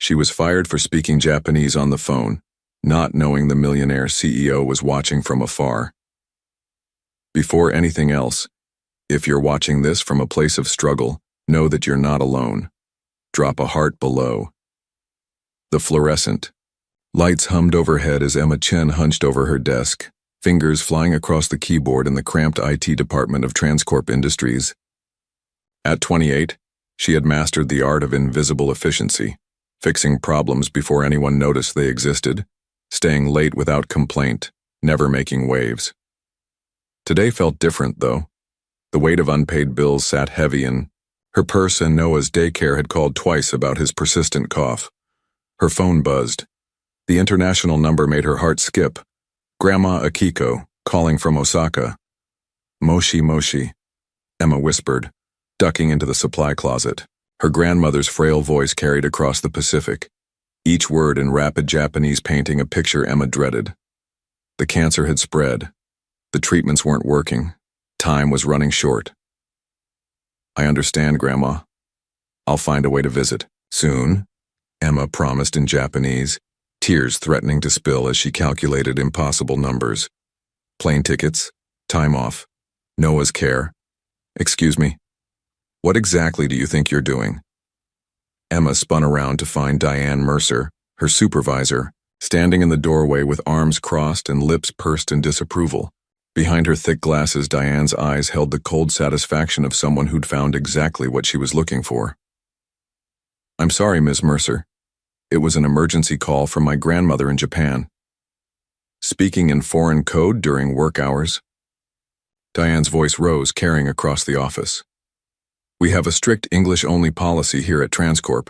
She was fired for speaking Japanese on the phone, not knowing the Millionaire CEO was watching from afar. Before anything else, if you're watching this from a place of struggle, know that you're not alone. Drop a heart below. The fluorescent lights hummed overhead as Emma Chen hunched over her desk, fingers flying across the keyboard in the cramped IT department of Transcorp Industries. At 28, she had mastered the art of invisible efficiency, fixing problems before anyone noticed they existed, staying late without complaint, never making waves. Today felt different, though. The weight of unpaid bills sat heavy in her purse, and Noah's daycare had called twice about his persistent cough. Her phone buzzed. The international number made her heart skip. Grandma Akiko, calling from Osaka. Moshi Moshi, Emma whispered, ducking into the supply closet. Her grandmother's frail voice carried across the Pacific, each word in rapid Japanese painting a picture Emma dreaded. The cancer had spread. The treatments weren't working. Time was running short. I understand, Grandma. I'll find a way to visit. Soon, Emma promised in Japanese, tears threatening to spill as she calculated impossible numbers. Plane tickets, time off, Noah's care. Excuse me, what exactly do you think you're doing? Emma spun around to find Diane Mercer, her supervisor, standing in the doorway with arms crossed and lips pursed in disapproval. Behind her thick glasses, Diane's eyes held the cold satisfaction of someone who'd found exactly what she was looking for. I'm sorry, Ms. Mercer. It was an emergency call from my grandmother in Japan. Speaking in foreign code during work hours? Diane's voice rose, carrying across the office. We have a strict English-only policy here at Transcorp.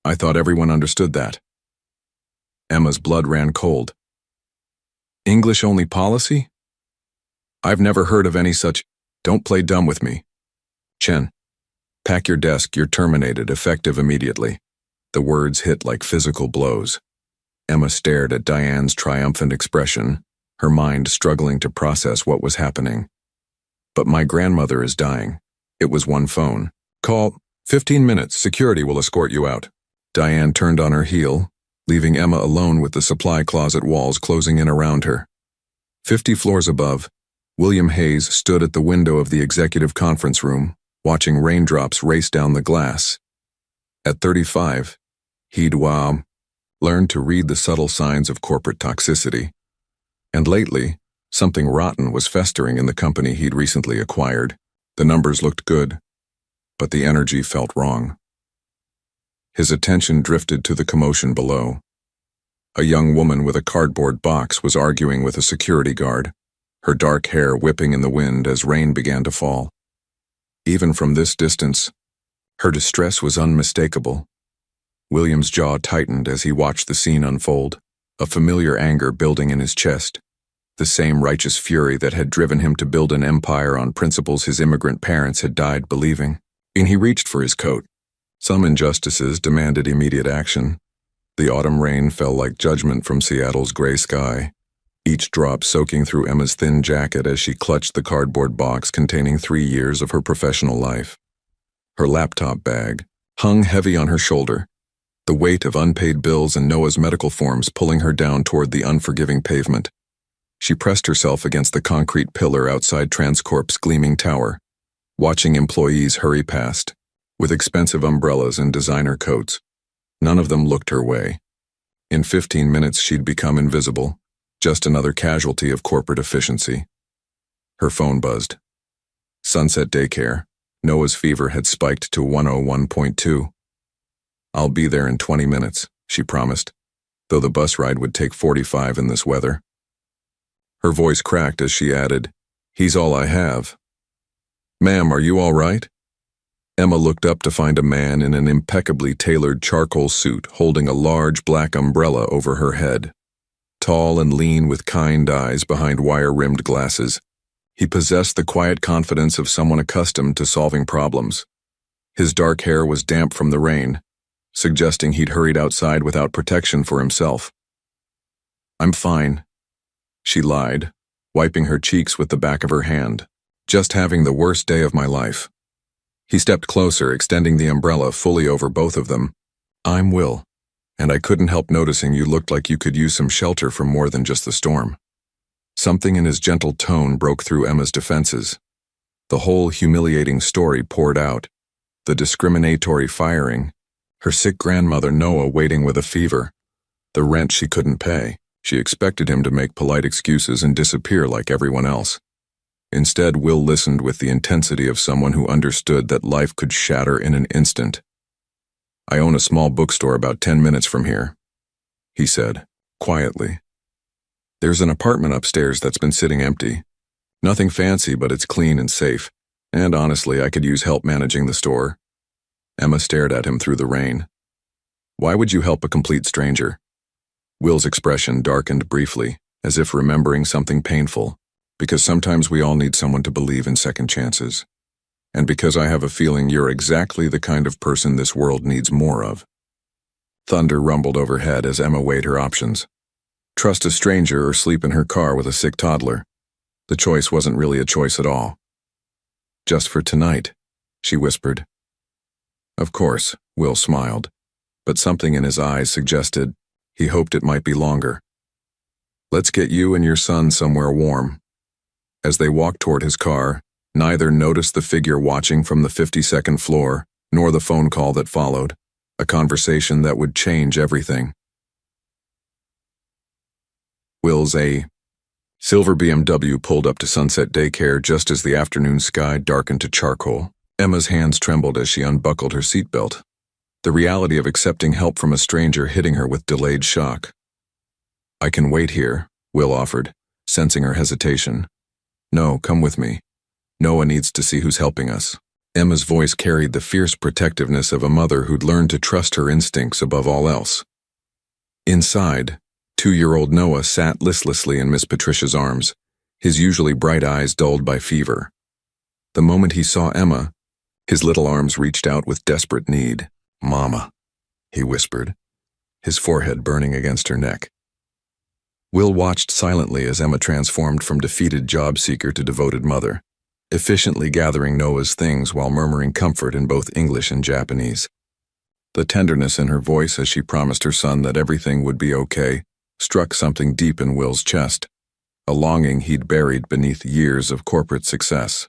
I thought everyone understood that. Emma's blood ran cold. English-only policy? I've never heard of any such. Don't play dumb with me. Chen, pack your desk, you're terminated, effective immediately. The words hit like physical blows. Emma stared at Diane's triumphant expression, her mind struggling to process what was happening. But my grandmother is dying. It was one phone call. 15 minutes, security will escort you out. Diane turned on her heel, leaving Emma alone with the supply closet walls closing in around her. 50 floors above, William Hayes stood at the window of the executive conference room, watching raindrops race down the glass. At 35, he'd learned to read the subtle signs of corporate toxicity. And lately, something rotten was festering in the company he'd recently acquired. The numbers looked good, but the energy felt wrong. His attention drifted to the commotion below. A young woman with a cardboard box was arguing with a security guard, her dark hair whipping in the wind as rain began to fall. Even from this distance, her distress was unmistakable. William's jaw tightened as he watched the scene unfold, a familiar anger building in his chest, the same righteous fury that had driven him to build an empire on principles his immigrant parents had died believing. And he reached for his coat. Some injustices demanded immediate action. The autumn rain fell like judgment from Seattle's gray sky, each drop soaking through Emma's thin jacket as she clutched the cardboard box containing 3 years of her professional life. Her laptop bag hung heavy on her shoulder, the weight of unpaid bills and Noah's medical forms pulling her down toward the unforgiving pavement. She pressed herself against the concrete pillar outside Transcorp's gleaming tower, watching employees hurry past, with expensive umbrellas and designer coats. None of them looked her way. In 15 minutes she'd become invisible, just another casualty of corporate efficiency. Her phone buzzed. Sunset Daycare. Noah's fever had spiked to 101.2. I'll be there in 20 minutes, she promised, though the bus ride would take 45 in this weather. Her voice cracked as she added, He's all I have. Ma'am, are you all right? Emma looked up to find a man in an impeccably tailored charcoal suit holding a large black umbrella over her head. Tall and lean with kind eyes behind wire-rimmed glasses, he possessed the quiet confidence of someone accustomed to solving problems. His dark hair was damp from the rain, suggesting he'd hurried outside without protection for himself. I'm fine, she lied, wiping her cheeks with the back of her hand. Just having the worst day of my life. He stepped closer, extending the umbrella fully over both of them. I'm Will. and I couldn't help noticing you looked like you could use some shelter from more than just the storm." Something in his gentle tone broke through Emma's defenses. The whole humiliating story poured out. The discriminatory firing, her sick grandmother Noah waiting with a fever, the rent she couldn't pay. She expected him to make polite excuses and disappear like everyone else. Instead, Will listened with the intensity of someone who understood that life could shatter in an instant. "I own a small bookstore about 10 minutes from here," he said, quietly. "There's an apartment upstairs that's been sitting empty. Nothing fancy, but it's clean and safe, and honestly, I could use help managing the store." Emma stared at him through the rain. "Why would you help a complete stranger?" Will's expression darkened briefly, as if remembering something painful. "Because sometimes we all need someone to believe in second chances. And because I have a feeling you're exactly the kind of person this world needs more of." Thunder rumbled overhead as Emma weighed her options. Trust a stranger or sleep in her car with a sick toddler. The choice wasn't really a choice at all. "Just for tonight," she whispered. Of course, Will smiled, but something in his eyes suggested he hoped it might be longer. "Let's get you and your son somewhere warm." As they walked toward his car, neither noticed the figure watching from the 52nd floor, nor the phone call that followed, a conversation that would change everything. Will's a silver BMW pulled up to Sunset Daycare just as the afternoon sky darkened to charcoal. Emma's hands trembled as she unbuckled her seatbelt, the reality of accepting help from a stranger hitting her with delayed shock. "I can wait here," Will offered, sensing her hesitation. "No, come with me. Noah needs to see who's helping us." Emma's voice carried the fierce protectiveness of a mother who'd learned to trust her instincts above all else. Inside, 2-year-old Noah sat listlessly in Miss Patricia's arms, his usually bright eyes dulled by fever. The moment he saw Emma, his little arms reached out with desperate need. "Mama," he whispered, his forehead burning against her neck. Will watched silently as Emma transformed from defeated job seeker to devoted mother, efficiently gathering Noah's things while murmuring comfort in both English and Japanese. The tenderness in her voice as she promised her son that everything would be okay struck something deep in Will's chest, a longing he'd buried beneath years of corporate success.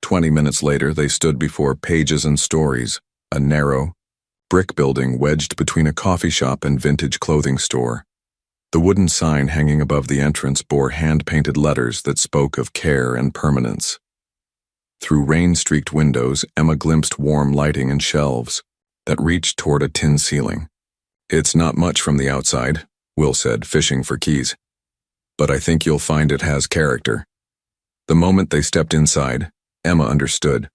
20 minutes later, they stood before Pages and Stories, a narrow, brick building wedged between a coffee shop and vintage clothing store. The wooden sign hanging above the entrance bore hand-painted letters that spoke of care and permanence. Through rain-streaked windows, Emma glimpsed warm lighting and shelves that reached toward a tin ceiling. "It's not much from the outside," Will said, fishing for keys. "But I think you'll find it has character." The moment they stepped inside, Emma understood.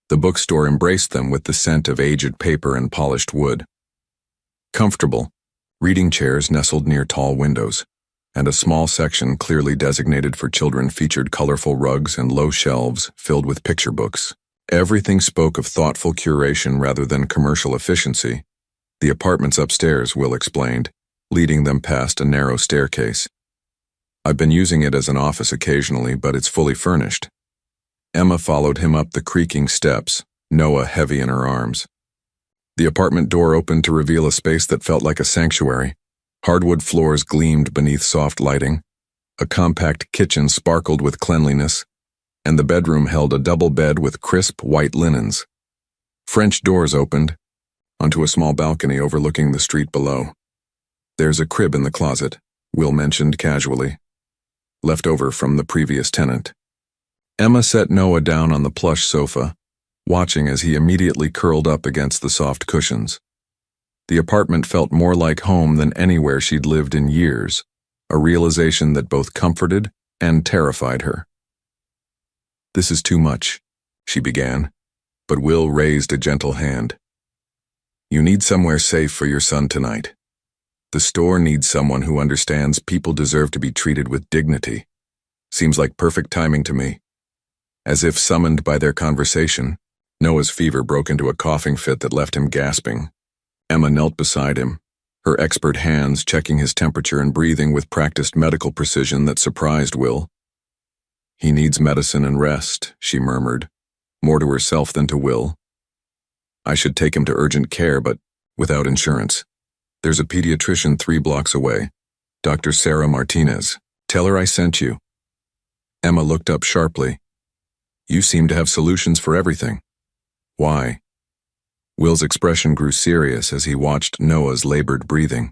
The bookstore embraced them with the scent of aged paper and polished wood. Comfortable, reading chairs nestled near tall windows, and a small section clearly designated for children featured colorful rugs and low shelves filled with picture books. Everything spoke of thoughtful curation rather than commercial efficiency. The apartment's upstairs, Will explained, leading them past a narrow staircase. "I've been using it as an office occasionally, but it's fully furnished." Emma followed him up the creaking steps, Noah heavy in her arms. The apartment door opened to reveal a space that felt like a sanctuary. Hardwood floors gleamed beneath soft lighting. A compact kitchen sparkled with cleanliness, and the bedroom held a double bed with crisp white linens. French doors opened onto a small balcony overlooking the street below. "There's a crib in the closet," Will mentioned casually, left over from the previous tenant. Emma set Noah down on the plush sofa, watching as he immediately curled up against the soft cushions. The apartment felt more like home than anywhere she'd lived in years, a realization that both comforted and terrified her. "This is too much," she began, but Will raised a gentle hand. "You need somewhere safe for your son tonight. The store needs someone who understands people deserve to be treated with dignity. Seems like perfect timing to me." As if summoned by their conversation, Noah's fever broke into a coughing fit that left him gasping. Emma knelt beside him, her expert hands checking his temperature and breathing with practiced medical precision that surprised Will. "He needs medicine and rest," she murmured, more to herself than to Will. "I should take him to urgent care, but without insurance. There's a pediatrician 3 blocks away, Dr. Sarah Martinez. Tell her I sent you. Emma looked up sharply. You seem to have solutions for everything. Why? Will's expression grew serious as he watched Noah's labored breathing.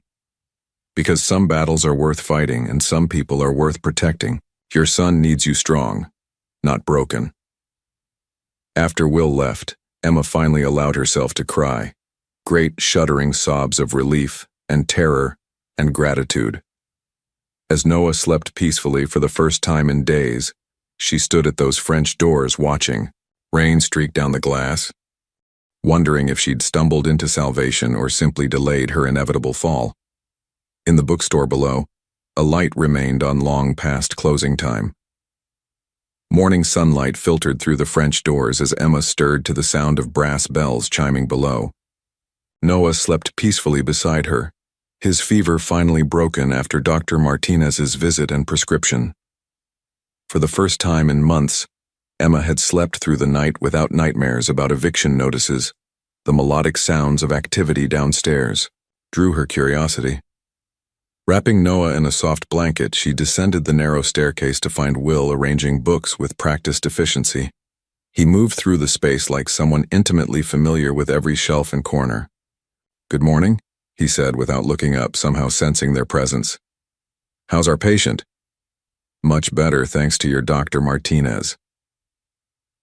Because some battles are worth fighting and some people are worth protecting. Your son needs you strong, not broken. After Will left, Emma finally allowed herself to cry. Great shuddering sobs of relief and terror and gratitude. As Noah slept peacefully for the first time in days, she stood at those French doors watching. Rain streaked down the glass, wondering if she'd stumbled into salvation or simply delayed her inevitable fall. In the bookstore below, a light remained on long past closing time. Morning sunlight filtered through the French doors as Emma stirred to the sound of brass bells chiming below. Noah slept peacefully beside her, his fever finally broken after Dr. Martinez's visit and prescription. For the first time in months, Emma had slept through the night without nightmares about eviction notices. The melodic sounds of activity downstairs drew her curiosity. Wrapping Noah in a soft blanket, she descended the narrow staircase to find Will arranging books with practiced efficiency. He moved through the space like someone intimately familiar with every shelf and corner. Good morning, he said without looking up, somehow sensing their presence. How's our patient? Much better, thanks to your Dr. Martinez.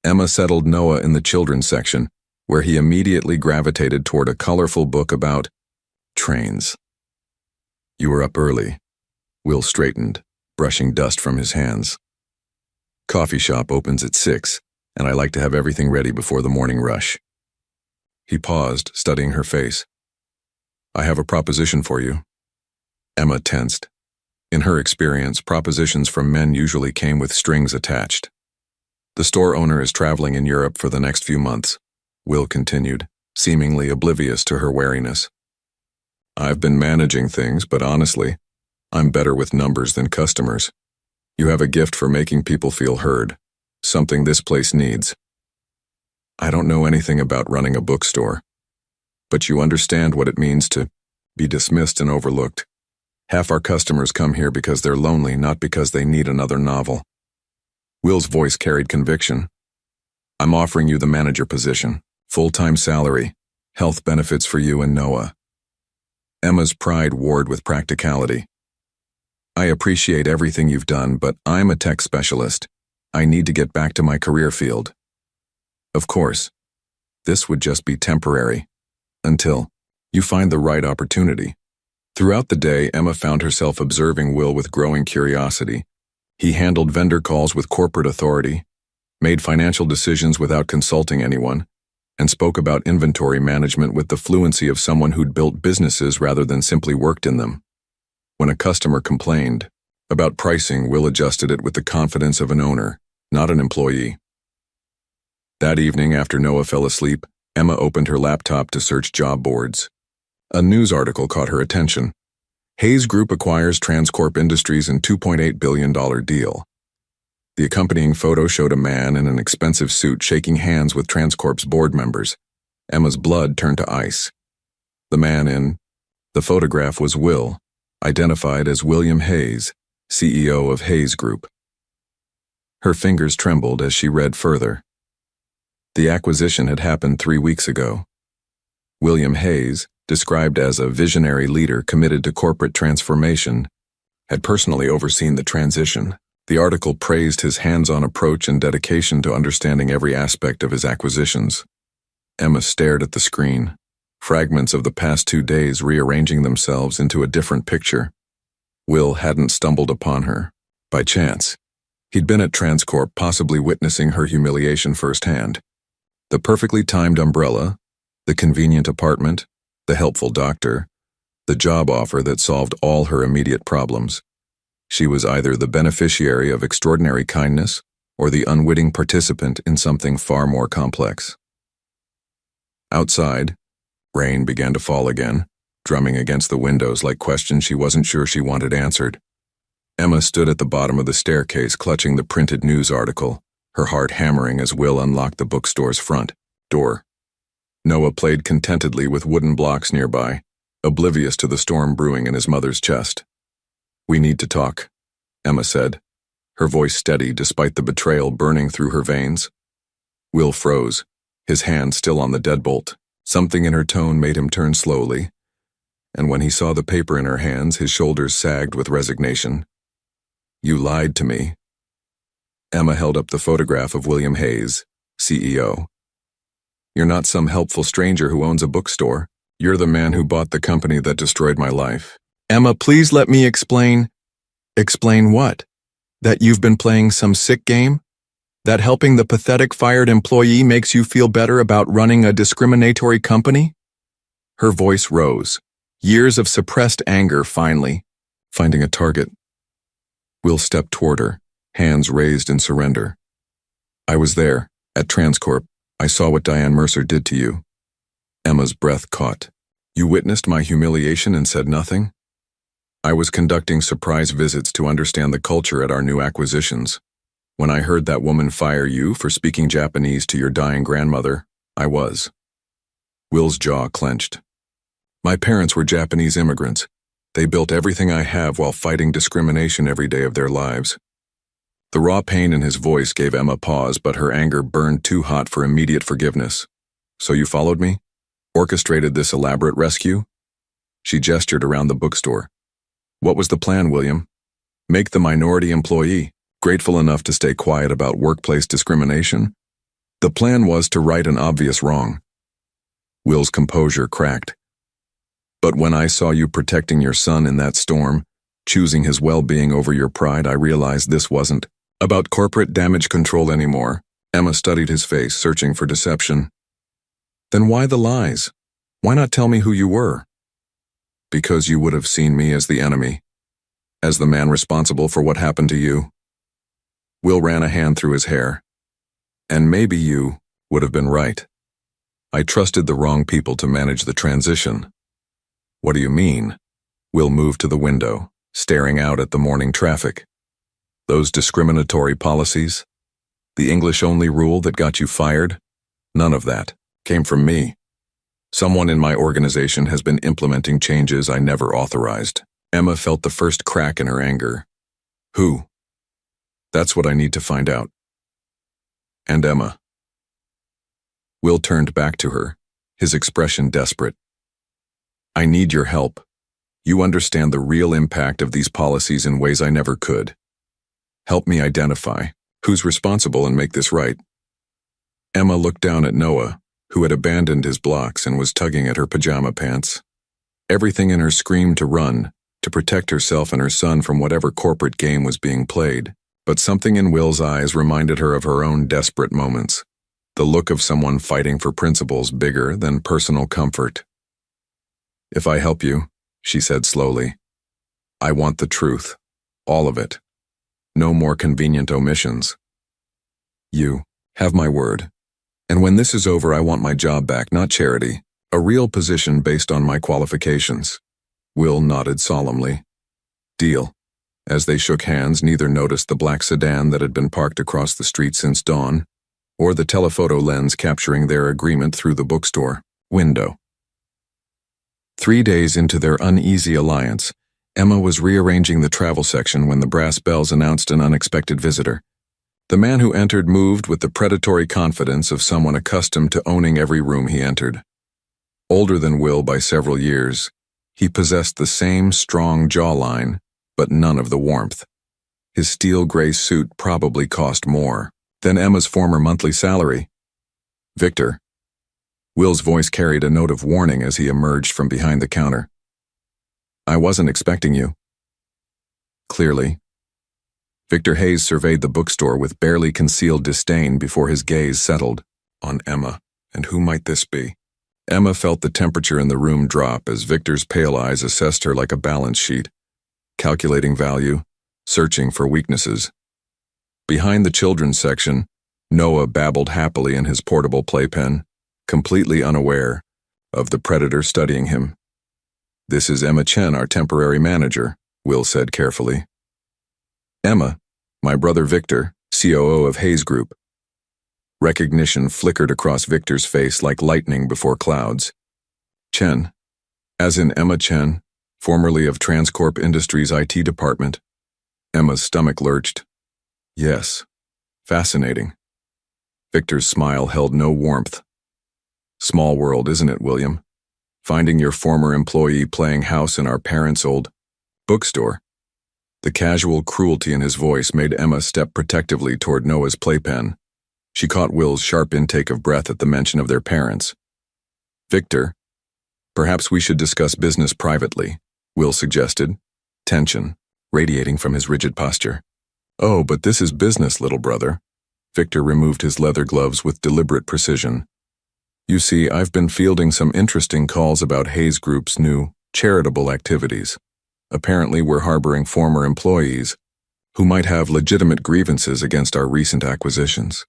Emma settled Noah in the children's section, where he immediately gravitated toward a colorful book about trains. You were up early. Will straightened, brushing dust from his hands. Coffee shop opens at 6, and I like to have everything ready before the morning rush. He paused, studying her face. I have a proposition for you. Emma tensed. In her experience, propositions from men usually came with strings attached. The store owner is traveling in Europe for the next few months, Will continued, seemingly oblivious to her wariness. I've been managing things, but honestly, I'm better with numbers than customers. You have a gift for making people feel heard, something this place needs. I don't know anything about running a bookstore, but you understand what it means to be dismissed and overlooked. Half our customers come here because they're lonely, not because they need another novel. Will's voice carried conviction. I'm offering you the manager position, full-time salary, health benefits for you and Noah. Emma's pride warred with practicality. I appreciate everything you've done, but I'm a tech specialist. I need to get back to my career field. Of course, this would just be temporary, until you find the right opportunity. Throughout the day, Emma found herself observing Will with growing curiosity. He handled vendor calls with corporate authority, made financial decisions without consulting anyone, and spoke about inventory management with the fluency of someone who'd built businesses rather than simply worked in them. When a customer complained about pricing, Will adjusted it with the confidence of an owner, not an employee. That evening, after Noah fell asleep, Emma opened her laptop to search job boards. A news article caught her attention. Hayes Group acquires Transcorp Industries in $2.8 billion deal. The accompanying photo showed a man in an expensive suit shaking hands with Transcorp's board members. Emma's blood turned to ice. The man in the photograph was Will, identified as William Hayes, CEO of Hayes Group. Her fingers trembled as she read further. The acquisition had happened 3 weeks ago. William Hayes, described as a visionary leader committed to corporate transformation, had personally overseen the transition. The article praised his hands-on approach and dedication to understanding every aspect of his acquisitions. Emma stared at the screen, fragments of the past 2 days rearranging themselves into a different picture. Will hadn't stumbled upon her by chance. He'd been at Transcorp, possibly witnessing her humiliation firsthand. The perfectly timed umbrella, the convenient apartment, the helpful doctor, the job offer that solved all her immediate problems. She was either the beneficiary of extraordinary kindness or the unwitting participant in something far more complex. Outside, rain began to fall again, drumming against the windows like questions she wasn't sure she wanted answered. Emma stood at the bottom of the staircase clutching the printed news article, her heart hammering as Will unlocked the bookstore's front door. Noah played contentedly with wooden blocks nearby, oblivious to the storm brewing in his mother's chest. "We need to talk," Emma said, her voice steady despite the betrayal burning through her veins. Will froze, his hand still on the deadbolt. Something in her tone made him turn slowly, and when he saw the paper in her hands, his shoulders sagged with resignation. "You lied to me." Emma held up the photograph of William Hayes, CEO. "You're not some helpful stranger who owns a bookstore. You're the man who bought the company that destroyed my life." "Emma, please let me explain." "Explain what? That you've been playing some sick game? That helping the pathetic fired employee makes you feel better about running a discriminatory company?" Her voice rose, years of suppressed anger finally finding a target. Will stepped toward her, hands raised in surrender. "I was there, at Transcorp. I saw what Diane Mercer did to you." Emma's breath caught. "You witnessed my humiliation and said nothing?" "I was conducting surprise visits to understand the culture at our new acquisitions. When I heard that woman fire you for speaking Japanese to your dying grandmother, I was." Will's jaw clenched. "My parents were Japanese immigrants. They built everything I have while fighting discrimination every day of their lives." The raw pain in his voice gave Emma pause, but her anger burned too hot for immediate forgiveness. "So you followed me? Orchestrated this elaborate rescue?" She gestured around the bookstore. "What was the plan, William? Make the minority employee grateful enough to stay quiet about workplace discrimination? The plan was to right an obvious wrong." Will's composure cracked. "But when I saw you protecting your son in that storm, choosing his well-being over your pride, I realized this wasn't about corporate damage control anymore." Emma studied his face, searching for deception. "Then why the lies? Why not tell me who you were?" "Because you would have seen me as the enemy, as the man responsible for what happened to you." Will ran a hand through his hair. "And maybe you would have been right. I trusted the wrong people to manage the transition." "What do you mean?" Will moved to the window, staring out at the morning traffic. "Those discriminatory policies? The English-only rule that got you fired? None of that came from me. Someone in my organization has been implementing changes I never authorized." Emma felt the first crack in her anger. "Who?" "That's what I need to find out." "And Emma." Will turned back to her, his expression desperate. "I need your help. You understand the real impact of these policies in ways I never could. Help me identify who's responsible and make this right." Emma looked down at Noah, who had abandoned his blocks and was tugging at her pajama pants. Everything in her screamed to run, to protect herself and her son from whatever corporate game was being played. But something in Will's eyes reminded her of her own desperate moments, the look of someone fighting for principles bigger than personal comfort. "If I help you," she said slowly, "I want the truth, all of it. No more convenient omissions. You have my word. And when this is over, I want my job back, not charity, a real position based on my qualifications." Will nodded solemnly. "Deal." As they shook hands, neither noticed the black sedan that had been parked across the street since dawn, or the telephoto lens capturing their agreement through the bookstore window. 3 days into their uneasy alliance, Emma was rearranging the travel section when the brass bells announced an unexpected visitor. The man who entered moved with the predatory confidence of someone accustomed to owning every room he entered. Older than Will by several years, he possessed the same strong jawline, but none of the warmth. His steel gray suit probably cost more than Emma's former monthly salary. "Victor." Will's voice carried a note of warning as he emerged from behind the counter. "I wasn't expecting you." "Clearly." Victor Hayes surveyed the bookstore with barely concealed disdain before his gaze settled on Emma. And who might this be? Emma felt the temperature in the room drop as Victor's pale eyes assessed her like a balance sheet, calculating value, searching for weaknesses. Behind the children's section, Noah babbled happily in his portable playpen, completely unaware of the predator studying him. "This is Emma Chen, our temporary manager," Will said carefully. "Emma, my brother Victor, COO of Hayes Group." Recognition flickered across Victor's face like lightning before clouds. Chen, as in Emma Chen, formerly of Transcorp Industries IT department. Emma's stomach lurched. Yes. Fascinating. Victor's smile held no warmth. Small world, isn't it, William? Finding your former employee playing house in our parents' old bookstore. The casual cruelty in his voice made Emma step protectively toward Noah's playpen. She caught Will's sharp intake of breath at the mention of their parents. Victor, perhaps we should discuss business privately, Will suggested, tension radiating from his rigid posture. Oh, but this is business, little brother. Victor removed his leather gloves with deliberate precision. You see, I've been fielding some interesting calls about Hayes Group's new charitable activities. Apparently, we're harboring former employees who might have legitimate grievances against our recent acquisitions.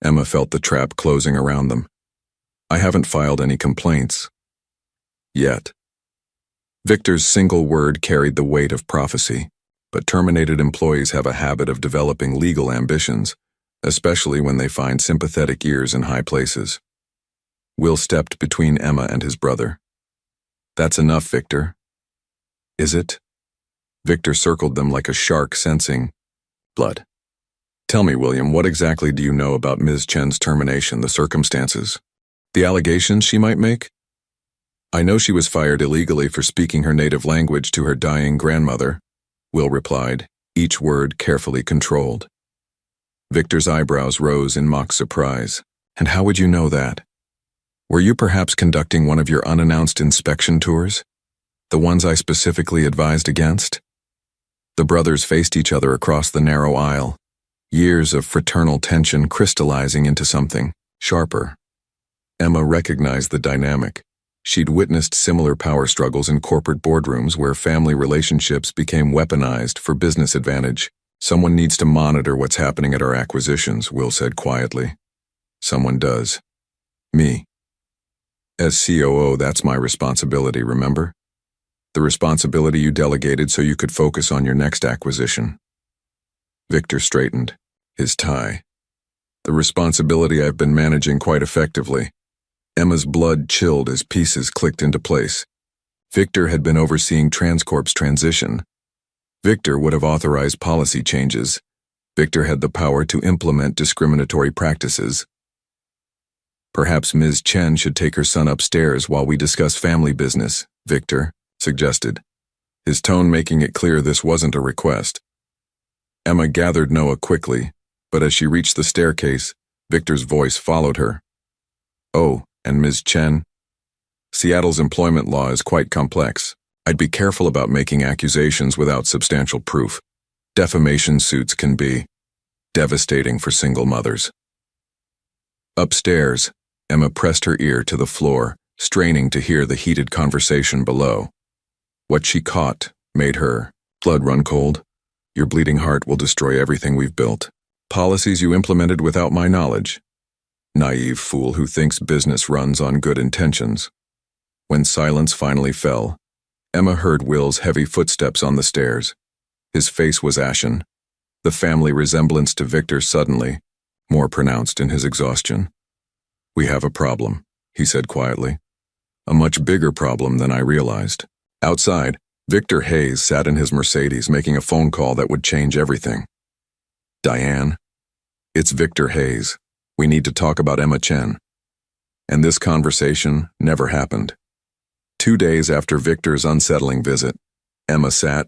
Emma felt the trap closing around them. I haven't filed any complaints. Yet. Victor's single word carried the weight of prophecy, but terminated employees have a habit of developing legal ambitions, especially when they find sympathetic ears in high places. Will stepped between Emma and his brother. That's enough, Victor. Is it? Victor circled them like a shark sensing blood. Tell me, William, what exactly do you know about Ms. Chen's termination, the circumstances? The allegations she might make? I know she was fired illegally for speaking her native language to her dying grandmother, Will replied, each word carefully controlled. Victor's eyebrows rose in mock surprise. And how would you know that? Were you perhaps conducting one of your unannounced inspection tours? The ones I specifically advised against? The brothers faced each other across the narrow aisle, years of fraternal tension crystallizing into something sharper. Emma recognized the dynamic. She'd witnessed similar power struggles in corporate boardrooms where family relationships became weaponized for business advantage. Someone needs to monitor what's happening at our acquisitions, Will said quietly. Someone does. Me. As COO, that's my responsibility, remember? The responsibility you delegated so you could focus on your next acquisition. Victor straightened, his tie. The responsibility I've been managing quite effectively. Emma's blood chilled as pieces clicked into place. Victor had been overseeing Transcorp's transition. Victor would have authorized policy changes. Victor had the power to implement discriminatory practices. Perhaps Ms. Chen should take her son upstairs while we discuss family business, Victor suggested, his tone making it clear this wasn't a request. Emma gathered Noah quickly, but as she reached the staircase, Victor's voice followed her. Oh, and Ms. Chen? Seattle's employment law is quite complex. I'd be careful about making accusations without substantial proof. Defamation suits can be devastating for single mothers. Upstairs, Emma pressed her ear to the floor, straining to hear the heated conversation below. What she caught made her blood run cold. Your bleeding heart will destroy everything we've built. Policies you implemented without my knowledge. Naive fool who thinks business runs on good intentions. When silence finally fell, Emma heard Will's heavy footsteps on the stairs. His face was ashen, the family resemblance to Victor suddenly more pronounced in his exhaustion. We have a problem, he said quietly. A much bigger problem than I realized. Outside, Victor Hayes sat in his Mercedes making a phone call that would change everything. Diane, it's Victor Hayes. We need to talk about Emma Chen. And this conversation never happened. 2 days after Victor's unsettling visit, Emma sat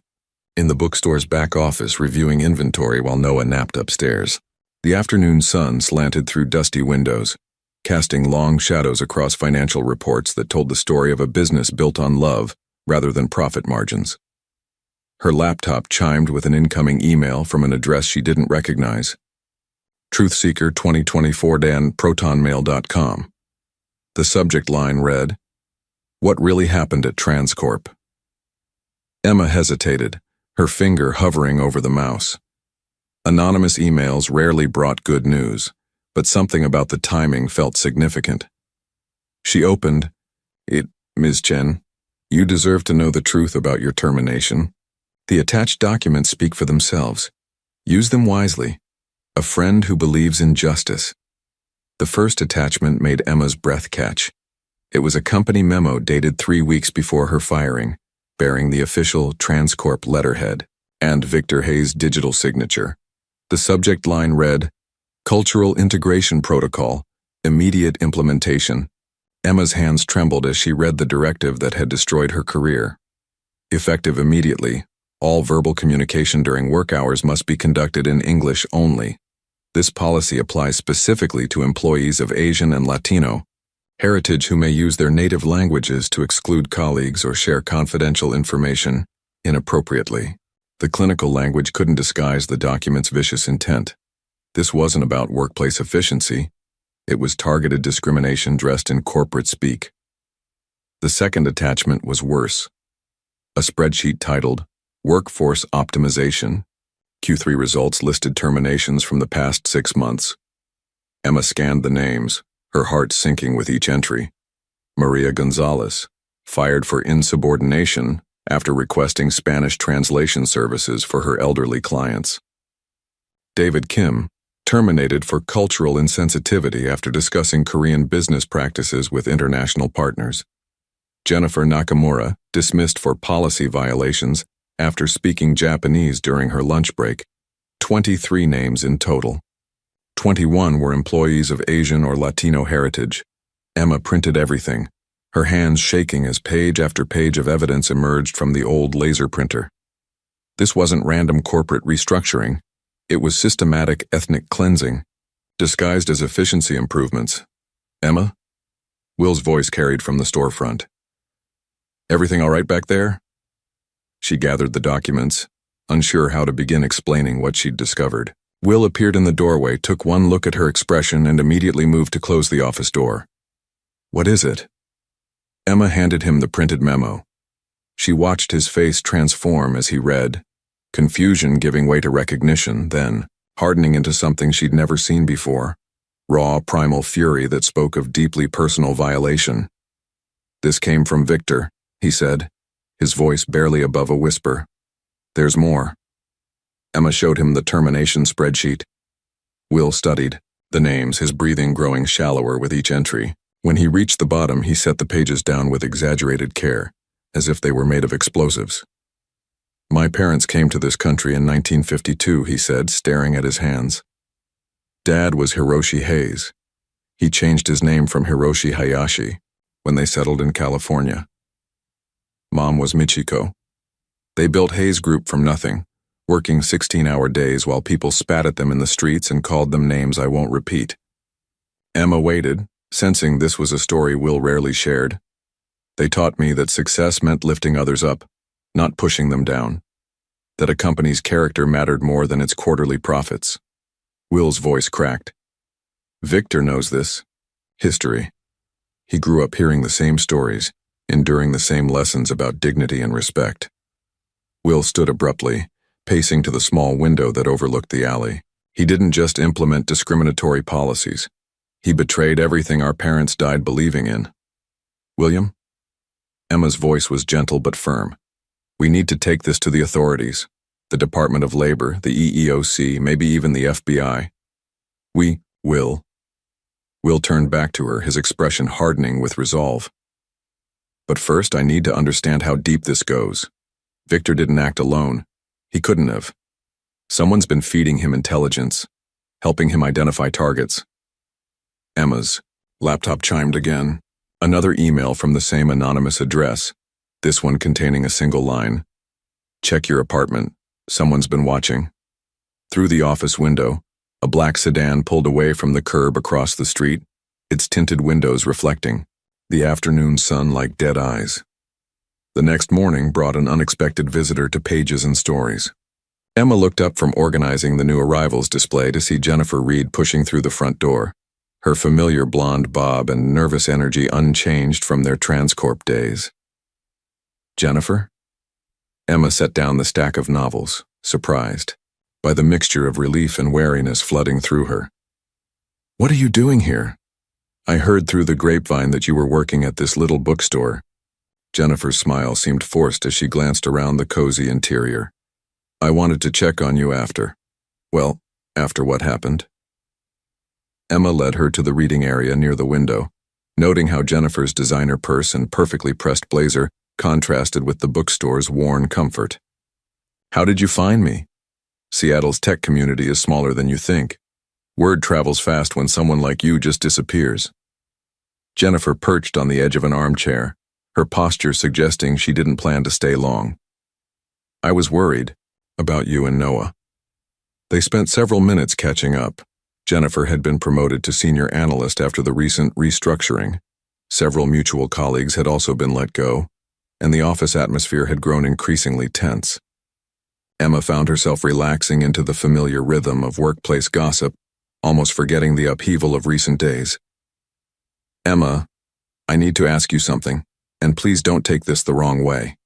in the bookstore's back office reviewing inventory while Noah napped upstairs. The afternoon sun slanted through dusty windows, casting long shadows across financial reports that told the story of a business built on love rather than profit margins. Her laptop chimed with an incoming email from an address she didn't recognize. Truthseeker 2024dan@protonmail.com. The subject line read, What really happened at Transcorp? Emma hesitated, her finger hovering over the mouse. Anonymous emails rarely brought good news, but something about the timing felt significant. She opened it. Ms. Chen, you deserve to know the truth about your termination. The attached documents speak for themselves. Use them wisely. A friend who believes in justice. The first attachment made Emma's breath catch. It was a company memo dated 3 weeks before her firing, bearing the official Transcorp letterhead and Victor Hayes' digital signature. The subject line read, "Cultural Integration Protocol, Immediate Implementation." Emma's hands trembled as she read the directive that had destroyed her career. Effective immediately, all verbal communication during work hours must be conducted in English only. This policy applies specifically to employees of Asian and Latino heritage who may use their native languages to exclude colleagues or share confidential information inappropriately. The clinical language couldn't disguise the document's vicious intent. This wasn't about workplace efficiency. It was targeted discrimination dressed in corporate speak. The second attachment was worse. A spreadsheet titled, "Workforce Optimization." Q3 results listed terminations from the past 6 months. Emma scanned the names, her heart sinking with each entry. Maria Gonzalez, fired for insubordination after requesting Spanish translation services for her elderly clients. David Kim, terminated for cultural insensitivity after discussing Korean business practices with international partners. Jennifer Nakamura, dismissed for policy violations after speaking Japanese during her lunch break. 23 names in total. 21 were employees of Asian or Latino heritage. Emma printed everything, her hands shaking as page after page of evidence emerged from the old laser printer. This wasn't random corporate restructuring. It was systematic ethnic cleansing, disguised as efficiency improvements. "Emma?" Will's voice carried from the storefront. "Everything all right back there?" She gathered the documents, unsure how to begin explaining what she'd discovered. Will appeared in the doorway, took one look at her expression, and immediately moved to close the office door. "What is it?" Emma handed him the printed memo. She watched his face transform as he read, confusion giving way to recognition, then hardening into something she'd never seen before, raw, primal fury that spoke of deeply personal violation. "This came from Victor," he said, his voice barely above a whisper. "There's more." Emma showed him the termination spreadsheet. Will studied the names, his breathing growing shallower with each entry. When he reached the bottom, he set the pages down with exaggerated care, as if they were made of explosives. "My parents came to this country in 1952, he said, staring at his hands. Dad was Hiroshi Hayes. He changed his name from Hiroshi Hayashi when they settled in California. Mom was Michiko. They built Hayes Group from nothing, working 16-hour days while people spat at them in the streets and called them names I won't repeat." Emma waited, sensing this was a story Will rarely shared. "They taught me that success meant lifting others up, not pushing them down. That a company's character mattered more than its quarterly profits." Will's voice cracked. "Victor knows this. History. He grew up hearing the same stories, enduring the same lessons about dignity and respect." Will stood abruptly, pacing to the small window that overlooked the alley. "He didn't just implement discriminatory policies. He betrayed everything our parents died believing in." "William?" Emma's voice was gentle but firm. "We need to take this to the authorities, the Department of Labor, the EEOC, maybe even the FBI. We will." Will turned back to her, his expression hardening with resolve. "But first, I need to understand how deep this goes. Victor didn't act alone. He couldn't have. Someone's been feeding him intelligence, helping him identify targets." Emma's laptop chimed again. Another email from the same anonymous address, this one containing a single line. "Check your apartment. Someone's been watching." Through the office window, a black sedan pulled away from the curb across the street, its tinted windows reflecting the afternoon sun like dead eyes. The next morning brought an unexpected visitor to Pages and Stories. Emma looked up from organizing the new arrivals display to see Jennifer Reed pushing through the front door, her familiar blonde bob and nervous energy unchanged from their Transcorp days. "Jennifer?" Emma set down the stack of novels, surprised by the mixture of relief and wariness flooding through her. "What are you doing here? I heard through the grapevine that you were working at this little bookstore." Jennifer's smile seemed forced as she glanced around the cozy interior. "I wanted to check on you after. Well, after what happened." Emma led her to the reading area near the window, noting how Jennifer's designer purse and perfectly pressed blazer contrasted with the bookstore's worn comfort. "How did you find me? Seattle's tech community is smaller than you think. Word travels fast when someone like you just disappears." Jennifer perched on the edge of an armchair, her posture suggesting she didn't plan to stay long. "I was worried about you and Noah." They spent several minutes catching up. Jennifer had been promoted to senior analyst after the recent restructuring. Several mutual colleagues had also been let go, and the office atmosphere had grown increasingly tense. Emma found herself relaxing into the familiar rhythm of workplace gossip, almost forgetting the upheaval of recent days. "Emma, I need to ask you something, and please don't take this the wrong way."